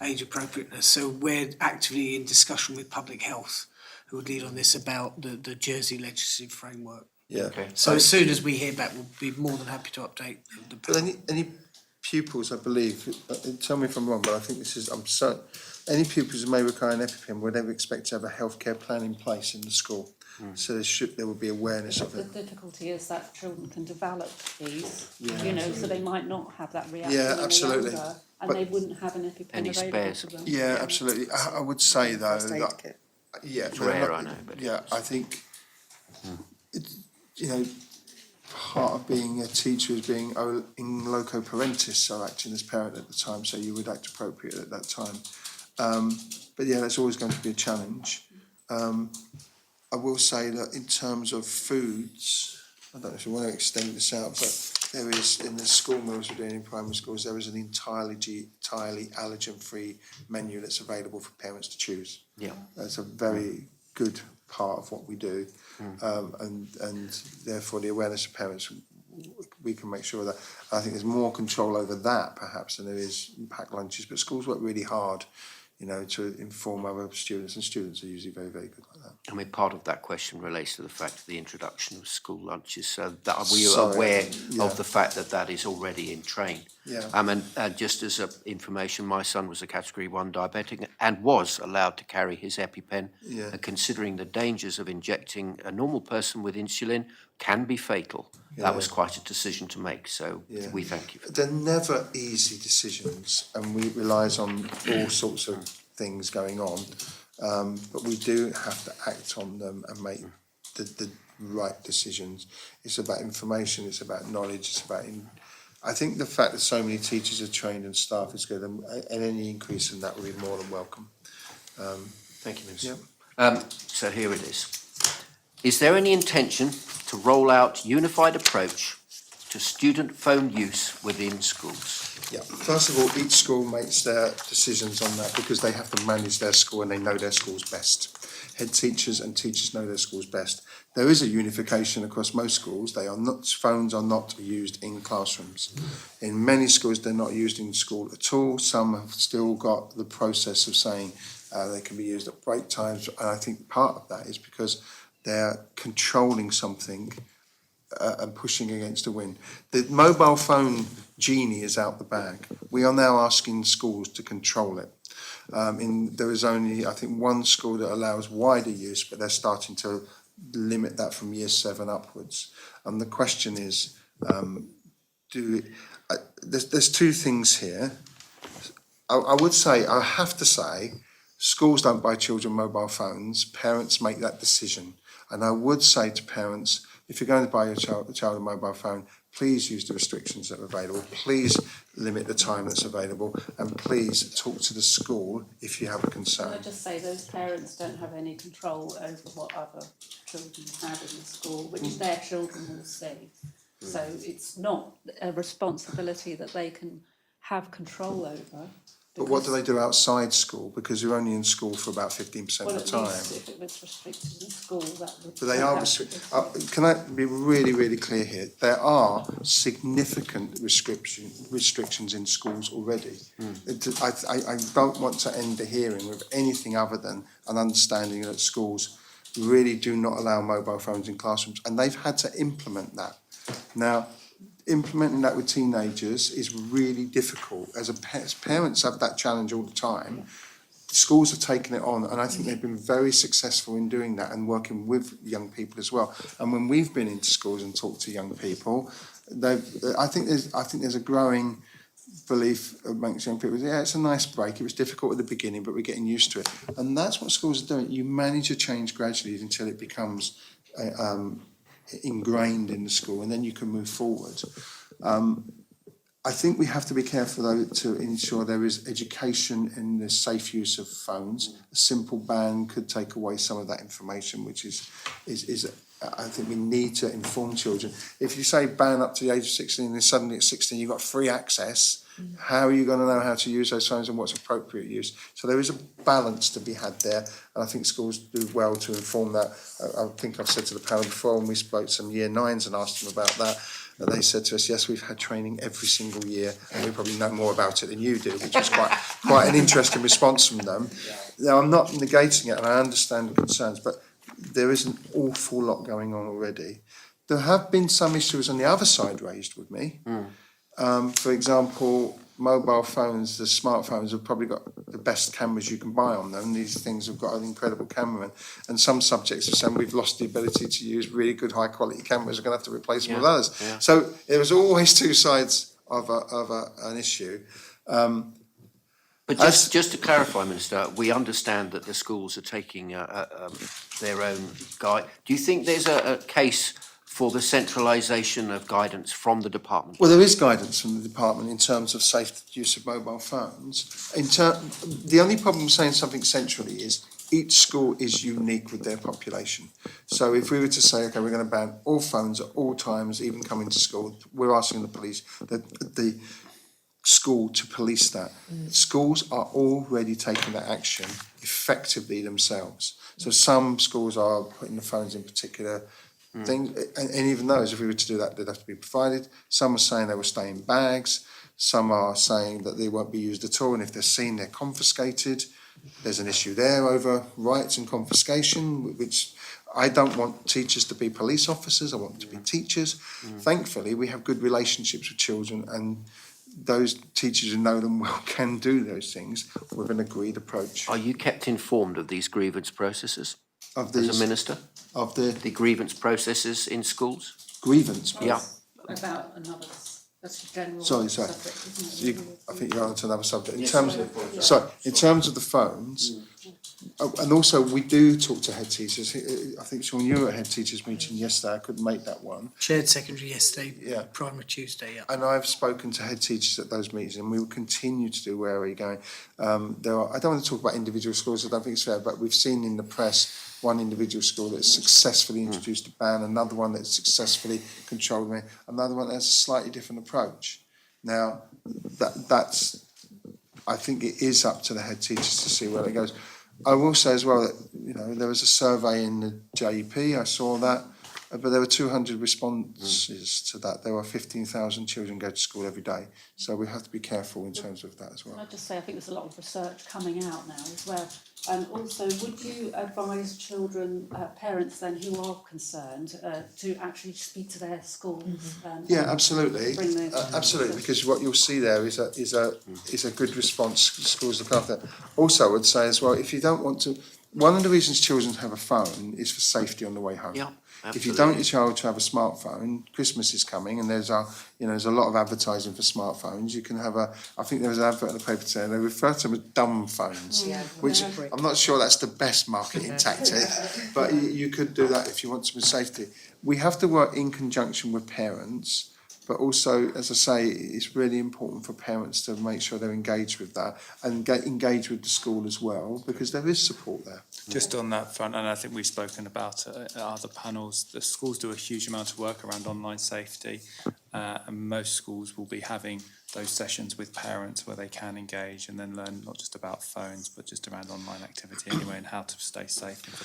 age appropriateness. So we're actively in discussion with Public Health, who would lead on this, about the Jersey legislative framework. Yeah. Okay. So as soon as we hear back, we'll be more than happy to update the But any pupils, I believe, tell me if I'm wrong, but I think this is, I'm certain, any pupils who may require an EpiPen, would ever expect to have a healthcare plan in place in the school? So there would be awareness of The it. difficulty is that children can develop these, so they might not have that reaction Yeah, when they're absolutely. younger, and But- they wouldn't have an EpiPen Any available spares? to them. Yeah, absolutely. I would say though First aid that, kit. yeah. It's rare, I know, but Yeah, I think, part of being a teacher is being in loco parentis, so acting as parent at the time, so you would act appropriate at that time. But yeah, that's always going to be a challenge. I will say that in terms of foods, I don't know if you want to extend this out, but there is, in the school meals we're doing in primary schools, there is an entirely allergen-free menu that's available for parents to choose. Yeah. That's a very good part of what we do, and therefore the awareness of parents, we can make sure that, I think there's more control over that perhaps than there is packed lunches, but schools work really hard, to inform other students, and students are usually very, very good like that. I mean, part of that question relates to the fact of the introduction of school lunches. So that are we Sorry, aware yeah. of the fact that that is already in train? Yeah. And just as information, my son was a Category 1 diabetic and was allowed to carry his EpiPen. Yeah. And considering the dangers of injecting a normal person with insulin can be fatal, that was quite a decision to make. So we thank you for that. They're never easy decisions, and we relies on all sorts of things going on. But we do have to act on them and make the right decisions. It's about information, it's about knowledge, it's about... I think the fact that so many teachers are trained and staff is good, and any increase in that will be more than welcome. Thank you, Minister. Yeah. So here it is. Is there any intention to roll out unified approach to student phone use within schools? Yeah, first of all, each school makes their decisions on that because they have to manage their school and they know their schools best. Head teachers and teachers know their schools best. There is a unification across most schools. Phones are not used in classrooms. In many schools, they're not used in school at all. Some have still got the process of saying they can be used at break times. And I think part of that is because they're controlling something and pushing against the wind. The mobile phone genie is out the bag. We are now asking schools to control it. There is only, I think, one school that allows wider use, but they're starting to limit that from year 7 upwards. And the question is, there's two things here. I have to say, schools don't buy children mobile phones. Parents make that decision. And I would say to parents, if you're going to buy your child a mobile phone, please use the restrictions that are available. Please limit the time that's available, and please talk to the school if you have a concern. Can I just say those parents don't have any control over what other children have in the school, which their children will see. So it's not a responsibility that they can have control over. But what do they do outside school? Because you're only in school for about 15% of the time. Well, at least if it was restricted in school, that would... But they are restricted. Can I be really, really clear here? There are significant restrictions in schools already. I don't want to end the hearing with anything other than an understanding that schools really do not allow mobile phones in classrooms, and they've had to implement that. Now, implementing that with teenagers is really difficult. As parents have that challenge all the time. Schools have taken it on, and I think they've been very successful in doing that and working with young people as well. And when we've been into schools and talked to young people, I think there's a growing belief amongst young people. Yeah, it's a nice break. It was difficult at the beginning, but we're getting used to it. And that's what schools are doing. You manage a change gradually until it becomes ingrained in the school, and then you can move forward. I think we have to be careful, though, to ensure there is education in the safe use of phones. A simple ban could take away some of that information, which is I think we need to inform children. If you say ban up to the age of 16 and suddenly at 16 you've got free access, how are you going to know how to use those phones and what's appropriate use? So there is a balance to be had there, and I think schools do well to inform that. I think I've said to the panel before, when we spoke to some year 9s and asked them about that, they said to us, yes, we've had training every single year, and we probably know more about it than you do, which was quite an interesting response from them. Now, I'm not negating it, and I understand the concerns, but there is an awful lot going on already. There have been some issues on the other side raised with me. For example, mobile phones, the smartphones have probably got the best cameras you can buy on them. These things have got an incredible camera, and some subjects are saying we've lost the ability to use really good high quality cameras. We're going to have to replace them with others. Yeah. So there was always two sides of an issue. But just to clarify, Minister, we understand that the schools are taking their own guide. Do you think there's a case for the centralisation of guidance from the department? Well, there is guidance from the department in terms of safe use of mobile phones. The only problem with saying something centrally is each school is unique with their population. So if we were to say, okay, we're going to ban all phones at all times, even coming to school, we're asking the police, the school to police that. Schools are already taking that action effectively themselves. So some schools are putting the phones in particular things, and even those, if we were to do that, they'd have to be provided. Some are saying they will stay in bags. Some are saying that they won't be used at all, and if they're seen, they're confiscated. There's an issue there over rights and confiscation, which I don't want teachers to be police officers, I want them to be teachers. Thankfully, we have good relationships with children, and those teachers who know them well can do those things with an agreed approach. Are you kept informed of these grievance processes Of as a these, minister? of the The grievance processes in schools? grievance. Yeah. About another, that's a general Sorry. subject, isn't it? I think you're on to another subject. In terms of the phones, and also we do talk to head teachers. I think, Sean, you were at head teachers meeting yesterday. I couldn't make that one. Chaired secondary yesterday, Yeah. primary Tuesday, yeah. And I've spoken to head teachers at those meetings, and we will continue to do. Where are you going? I don't want to talk about individual schools. I don't think it's fair, but we've seen in the press one individual school that's successfully introduced a ban, another one that's successfully controlled me, another one that has a slightly different approach. Now, that's, I think it is up to the head teachers to see where it goes. I will say as well that, there was a survey in the JEP, I saw that, but there were 200 responses to that. There were 15,000 children go to school every day, so we have to be careful in terms of that as well. Can I just say, I think there's a lot of research coming out now as well. And also, would you advise children, parents then who are concerned, to actually speak to their schools? Yeah, absolutely, Bring those absolutely, because what you'll see there is a good response schools look after. Also, I would say as well, if you don't want to, one of the reasons children have a phone is for safety on the way home. Yeah, If you absolutely. don't want your child to have a smartphone, Christmas is coming, and there's a lot of advertising for smartphones. You can have I think there was an advert in the paper today, and they refer to them as dumb phones, which I'm not sure that's the best marketing tactic, but you could do that if you want some safety. We have to work in conjunction with parents, but also, as I say, it's really important for parents to make sure they're engaged with that and get engaged with the school as well, because there is support there. Just on that front, and I think we've spoken about it at other panels, the schools do a huge amount of work around online safety, and most schools will be having those sessions with parents where they can engage and then learn not just about phones, but just around online activity anyway, and how to stay safe and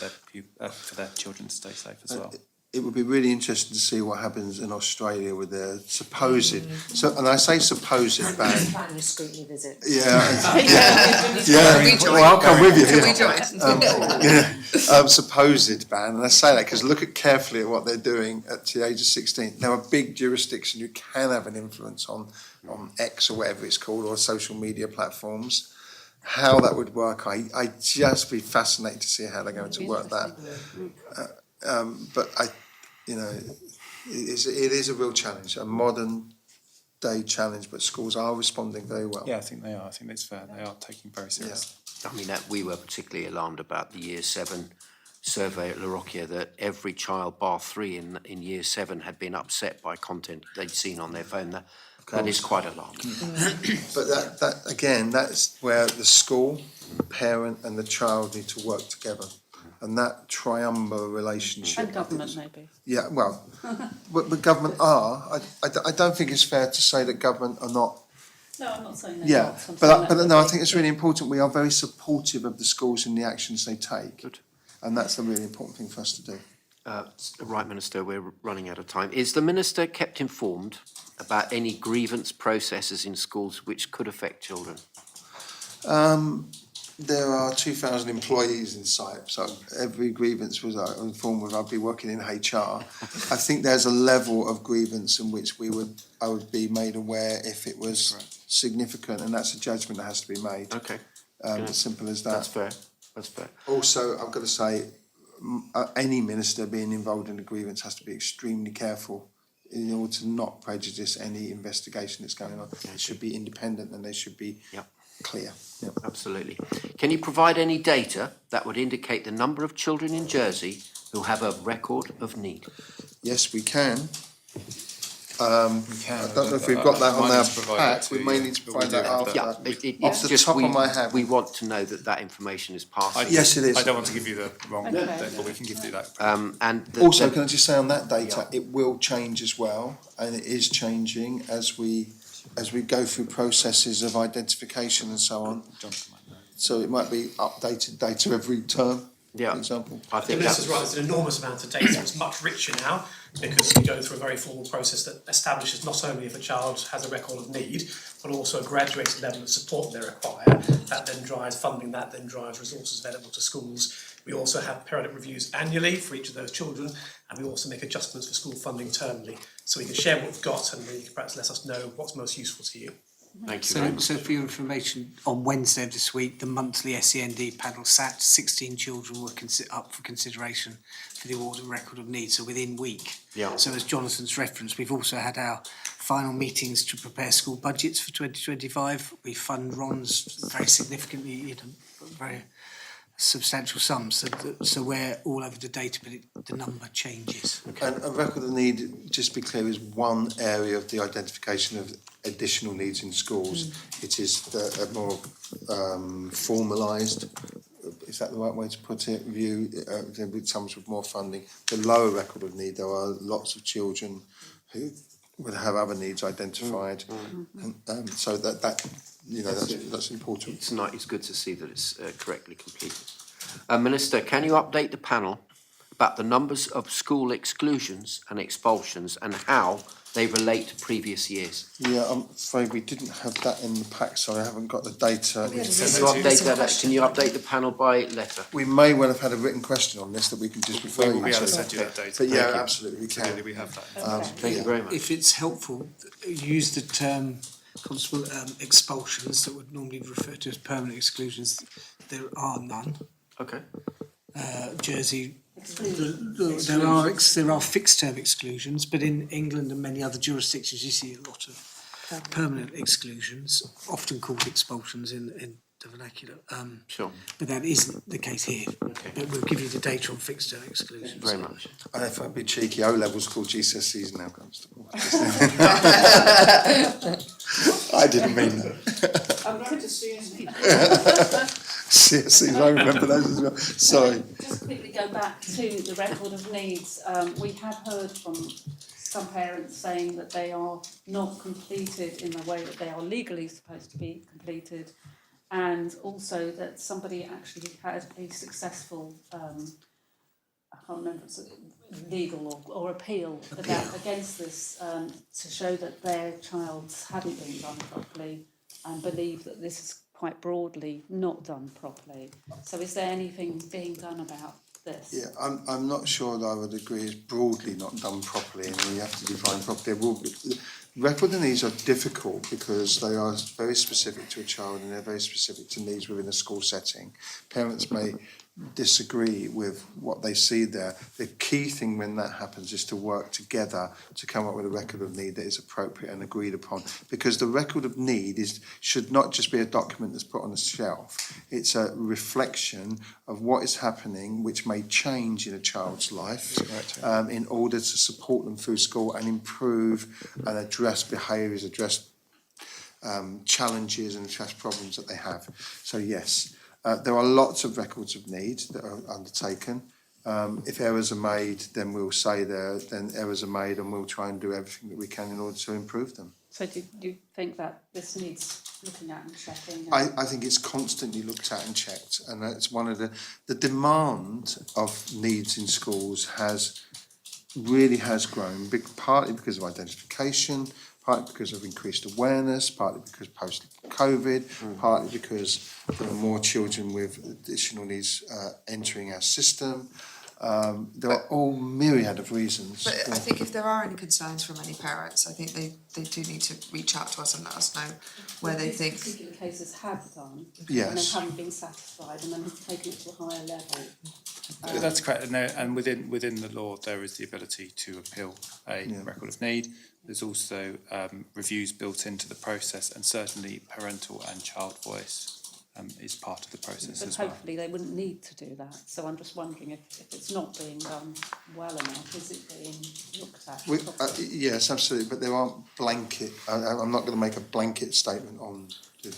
for their children to stay safe as well. It would be really interesting to see what happens in Australia with their supposed, and I say supposed ban. Plan your scrutiny visit. Well, I'll come with you. Can we join? Supposed ban, and I say that because look carefully at what they're doing at the age of 16. Now, a big jurisdiction who can have an influence on X or whatever it's called, or social media platforms. How that would work, I'd just be fascinated to see how they're going to work that. But it is a real challenge, a modern day challenge, but schools are responding very well. Yeah, I think they are. I think it's fair. They are taking very seriously. I mean, we were particularly alarmed about the Year 7 survey at La Rocchia, that every child, bar 3 in Year 7, had been upset by content they'd seen on their phone. That is quite alarming. But that again, that's where the school, the parent and the child need to work together. And that triumvirate relationship. And government maybe. Yeah, well, but government are. I don't think it's fair to say that government are not. No, I'm not saying they're Yeah, not. I'm but saying that no, I they- think it's really important. We are very supportive of the schools and the actions they take. Good. And that's a really important thing for us to do. Right, Minister, we're running out of time. Is the Minister kept informed about any grievance processes in schools which could affect children? There are 2,000 employees in site, so every grievance was informed with. I'd be working in HR. I think there's a level of grievance in which I would be made aware if it was significant, and that's a judgment that has to be made. Okay, As simple as that. that's fair. That's fair. Also, I've got to say, any minister being involved in a grievance has to be extremely careful in order to not prejudice any investigation that's going on. It should be independent and they should be clear. Yep. Absolutely. Can you provide any data that would indicate the number of children in Jersey who have a record of need? Yes, we can. I don't know if we've got that on our pack. We may need to provide that after. Yeah, Off the top of my head. We want to know that information is passed. Yes, it is. I don't want to give you the wrong Okay. date, but we can give you that. And Also, can I just say on that data, it will change as well, and it is changing as we go through processes of identification and so on. So it might be updated data every term, Yeah. for example. I The think Minister's right, that's, there's an enormous amount of data, it's much richer now, because we go through a very formal process that establishes not only if a child has a record of need, but also a graduated level of support they require. That then drives funding, that then drives resources available to schools. We also have periodic reviews annually for each of those children, and we also make adjustments for school funding termly. So we can share what we've got, and you can perhaps let us know what's most useful to you. thank you very So, much. so for your information, on Wednesday of this week, the monthly SEND panel sat, 16 children were up for consideration for the award of record of need, so within week. Yeah. So as Jonathan's referenced, we've also had our final meetings to prepare school budgets for 2025. We fund RONs very significantly, very substantial sums, so we're all over the data, but the number changes. And a record of need, just to be clear, is one area of the identification of additional needs in schools. It is a more formalised, is that the right way to put it, view, which comes with more funding. The lower record of need, there are lots of children who would have other needs identified, and so that that's important. It's good to see that it's correctly completed. Minister, can you update the panel about the numbers of school exclusions and expulsions and how they relate to previous years? Yeah, I'm afraid we didn't have that in the pack, so I haven't got the data. Can you update the panel by letter? We may well have had a written question on this that we can just refer We will you be able to to. send you that data. But yeah, Thank you. absolutely, we Clearly, can. we have that. Okay. Thank you very much. If it's helpful, use the term Constable, expulsions that would normally refer to as permanent exclusions. There are none. Okay. Jersey, Exclusions. there are fixed term exclusions, but in England and many other jurisdictions you see a lot of permanent exclusions, often called expulsions in the vernacular. Sure. But that isn't the case here. Okay. But we'll give you the data on fixed term exclusions. Very much. And if I'd be cheeky, O levels called GCSEs now, Constable. I didn't mean that. CSEs, I remember those as well. Sorry. Just quickly go back to the record of needs. We have heard from some parents saying that they are not completed in the way that they are legally supposed to be completed, and also that somebody actually had a successful, I can't remember, it's legal or appeal against this to show that their child hadn't been done properly, and believe that this is quite broadly not done properly. So is there anything being done about this? Yeah, I'm not sure that I would agree it's broadly not done properly, and we have to define properly. Record of needs are difficult because they are very specific to a child and they're very specific to needs within a school setting. Parents may disagree with what they see there. The key thing when that happens is to work together to come up with a record of need that is appropriate and agreed upon, because the record of need should not just be a document that's put on a shelf. It's a reflection of what is happening which may change in a child's life in order to support them through school and improve and address behaviours, address challenges and address problems that they have. So yes, there are lots of records of need that are undertaken. If errors are made, then we'll say then errors are made, and we'll try and do everything that we can in order to improve them. So do you think that this needs looking at and checking? I think it's constantly looked at and checked, and that's one of the demand of needs in schools really has grown, partly because of identification, partly because of increased awareness, partly because post-COVID, partly because there are more children with additional needs entering our system. There are all myriad of reasons. But I think if there are any concerns from any parents, I think they do need to reach out to us and let us know where they think. These particular cases have done, Yes. and they haven't been satisfied, and then have taken it to a higher level. That's correct, and within the law there is the ability to appeal a record of need. There's also reviews built into the process, and certainly parental and child voice is part of the process as well. But hopefully they wouldn't need to do that. So I'm just wondering if it's not being done well enough, is it being looked at? Yes, absolutely, but there aren't blanket. I'm not going to make a blanket statement on the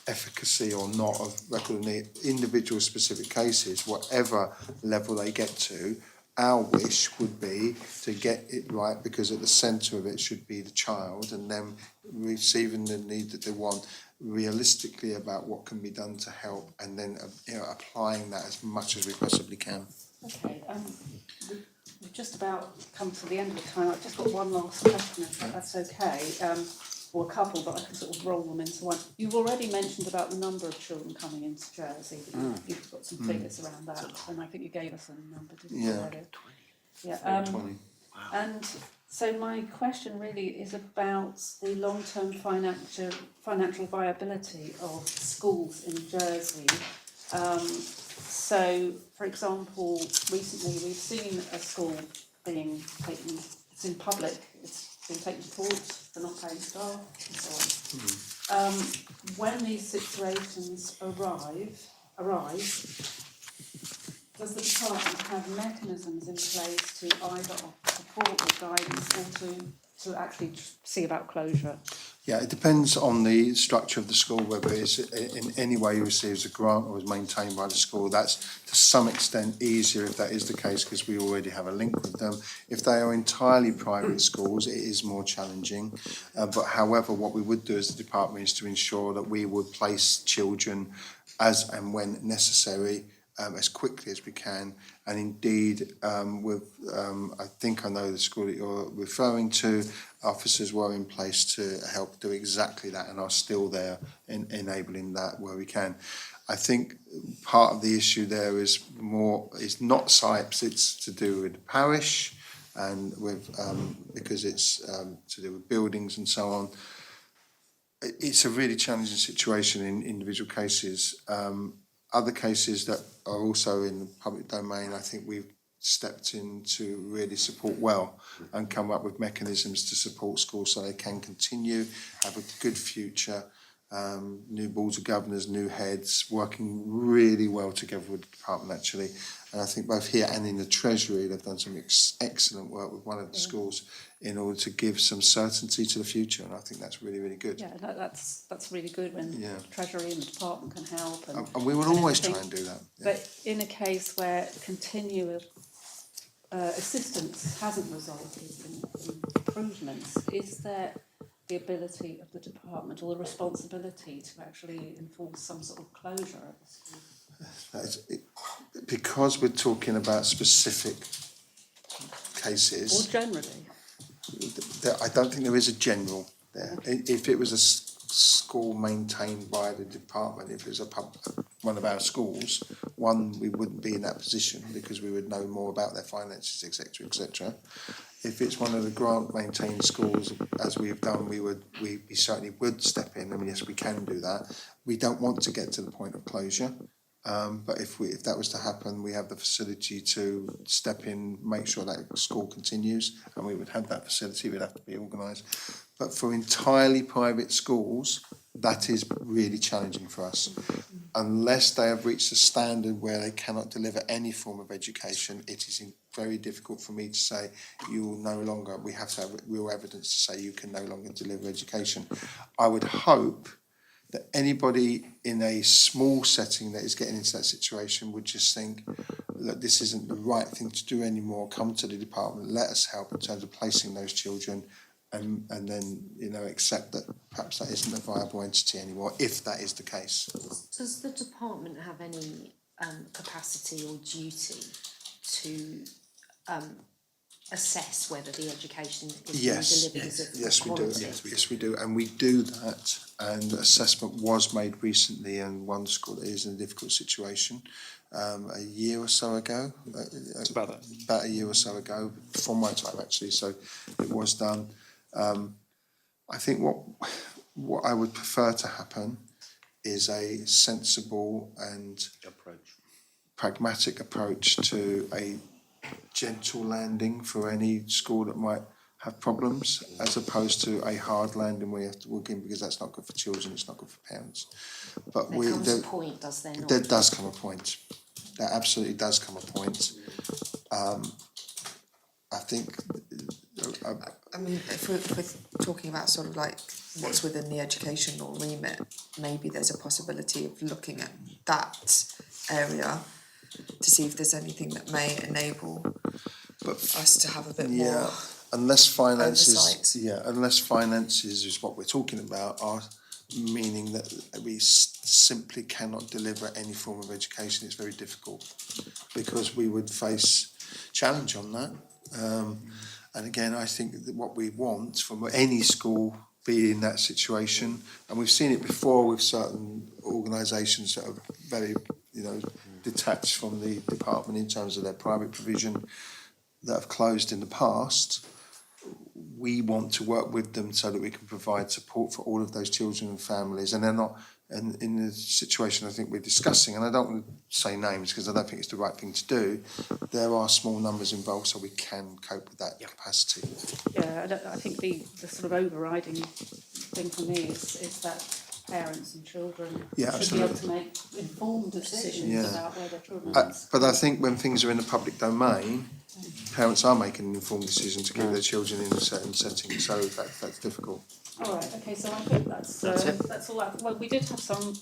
efficacy or not of record of need. Individual specific cases, whatever level they get to, our wish would be to get it right, because at the centre of it should be the child, and then receiving the need that they want realistically about what can be done to help, and then applying that as much as we possibly can. Okay, we've just about come to the end of the time. I've just got one last question, if that's okay, or a couple, but I can sort of roll them into one. You've already mentioned about the number of children coming into Jersey. You've got some figures around that, and I think you gave us a number, didn't you? Already? Yeah. 20. And so my question really is about the long-term financial viability of schools in Jersey. So, for example, recently we've seen a school being taken, it's in public, it's been taken to court for not paying staff and so on. When these situations arise, does the department have mechanisms in place to either support or guidance or to actually see about closure? Yeah, it depends on the structure of the school, whether it's in any way receives a grant or is maintained by the school. That's to some extent easier if that is the case, because we already have a link with them. If they are entirely private schools, it is more challenging. But however, what we would do as the department is to ensure that we would place children as and when necessary, as quickly as we can, and indeed I think I know the school that you're referring to, officers were in place to help do exactly that and are still there in enabling that where we can. I think part of the issue there is not SIPES, it's to do with the parish and with because it's to do with buildings and so on. It's a really challenging situation in individual cases. Other cases that are also in the public domain, I think we've stepped in to really support well and come up with mechanisms to support schools so they can continue, have a good future, new boards of governors, new heads, working really well together with the department actually. And I think both here and in the Treasury, they've done some excellent work with one of the schools in order to give some certainty to the future, and I think that's really, really good. Yeah, that's really good when the Treasury and the department can help. And we will always try and do that. Yeah. But in a case where continuous assistance hasn't resulted in improvements, is there the ability of the department or the responsibility to actually enforce some sort of closure of the school? Because we're talking about specific cases. Or generally? I don't think there is a general there. If it was a school maintained by the department, if it was one of our schools, we wouldn't be in that position because we would know more about their finances, etc., etc. If it's one of the grant maintained schools, as we've done, we certainly would step in. I mean, yes, we can do that. We don't want to get to the point of closure. But if that was to happen, we have the facility to step in, make sure that school continues, and we would have that facility. We'd have to be organised. But for entirely private schools, that is really challenging for us. Unless they have reached a standard where they cannot deliver any form of education, it is very difficult for me to say you will no longer. We have to have real evidence to say you can no longer deliver education. I would hope that anybody in a small setting that is getting into that situation would just think that this isn't the right thing to do anymore, come to the department, let us help in terms of placing those children, and then, accept that perhaps that isn't a viable entity anymore, if that is the case. Does the department have any capacity or duty to assess whether the education is being delivered as a quality? Yes, we do, and we do that. And assessment was made recently in one school that is in a difficult situation a year or so ago. It's about that. About a year or so ago, before my time actually. So it was done. I think what I would prefer to happen is a sensible and pragmatic approach to a gentle landing for any school that might have problems, as opposed to a hard landing where you have to walk in, because that's not good for children, it's not good for parents. But there comes a point, does there not? There does come a point. There absolutely does come a point. I think. I mean, if we're talking about sort of like what's within the educational remit, maybe there's a possibility of looking at that area. to see if there's anything that may enable But us to have a bit yeah, more. unless finances, oversight. unless finances is what we're talking about, are meaning that we simply cannot deliver any form of education, it's very difficult, because we would face challenge on that. And again, I think that what we want from any school be in that situation, and we've seen it before with certain organisations that are very, detached from the department in terms of their private provision, that have closed in the past. We want to work with them so that we can provide support for all of those children and families, and they're not. And in the situation I think we're discussing, and I don't want to say names because I don't think it's the right thing to do, there are small numbers involved, so we can cope with that capacity. Yeah, I think the sort of overriding thing for me is that parents and children should be able to make informed decisions about where their children are. But I think when things are in the public domain, parents are making an informed decision to keep their children in a certain setting, so that's difficult. All right, okay, so I think that's all. Well, we did have some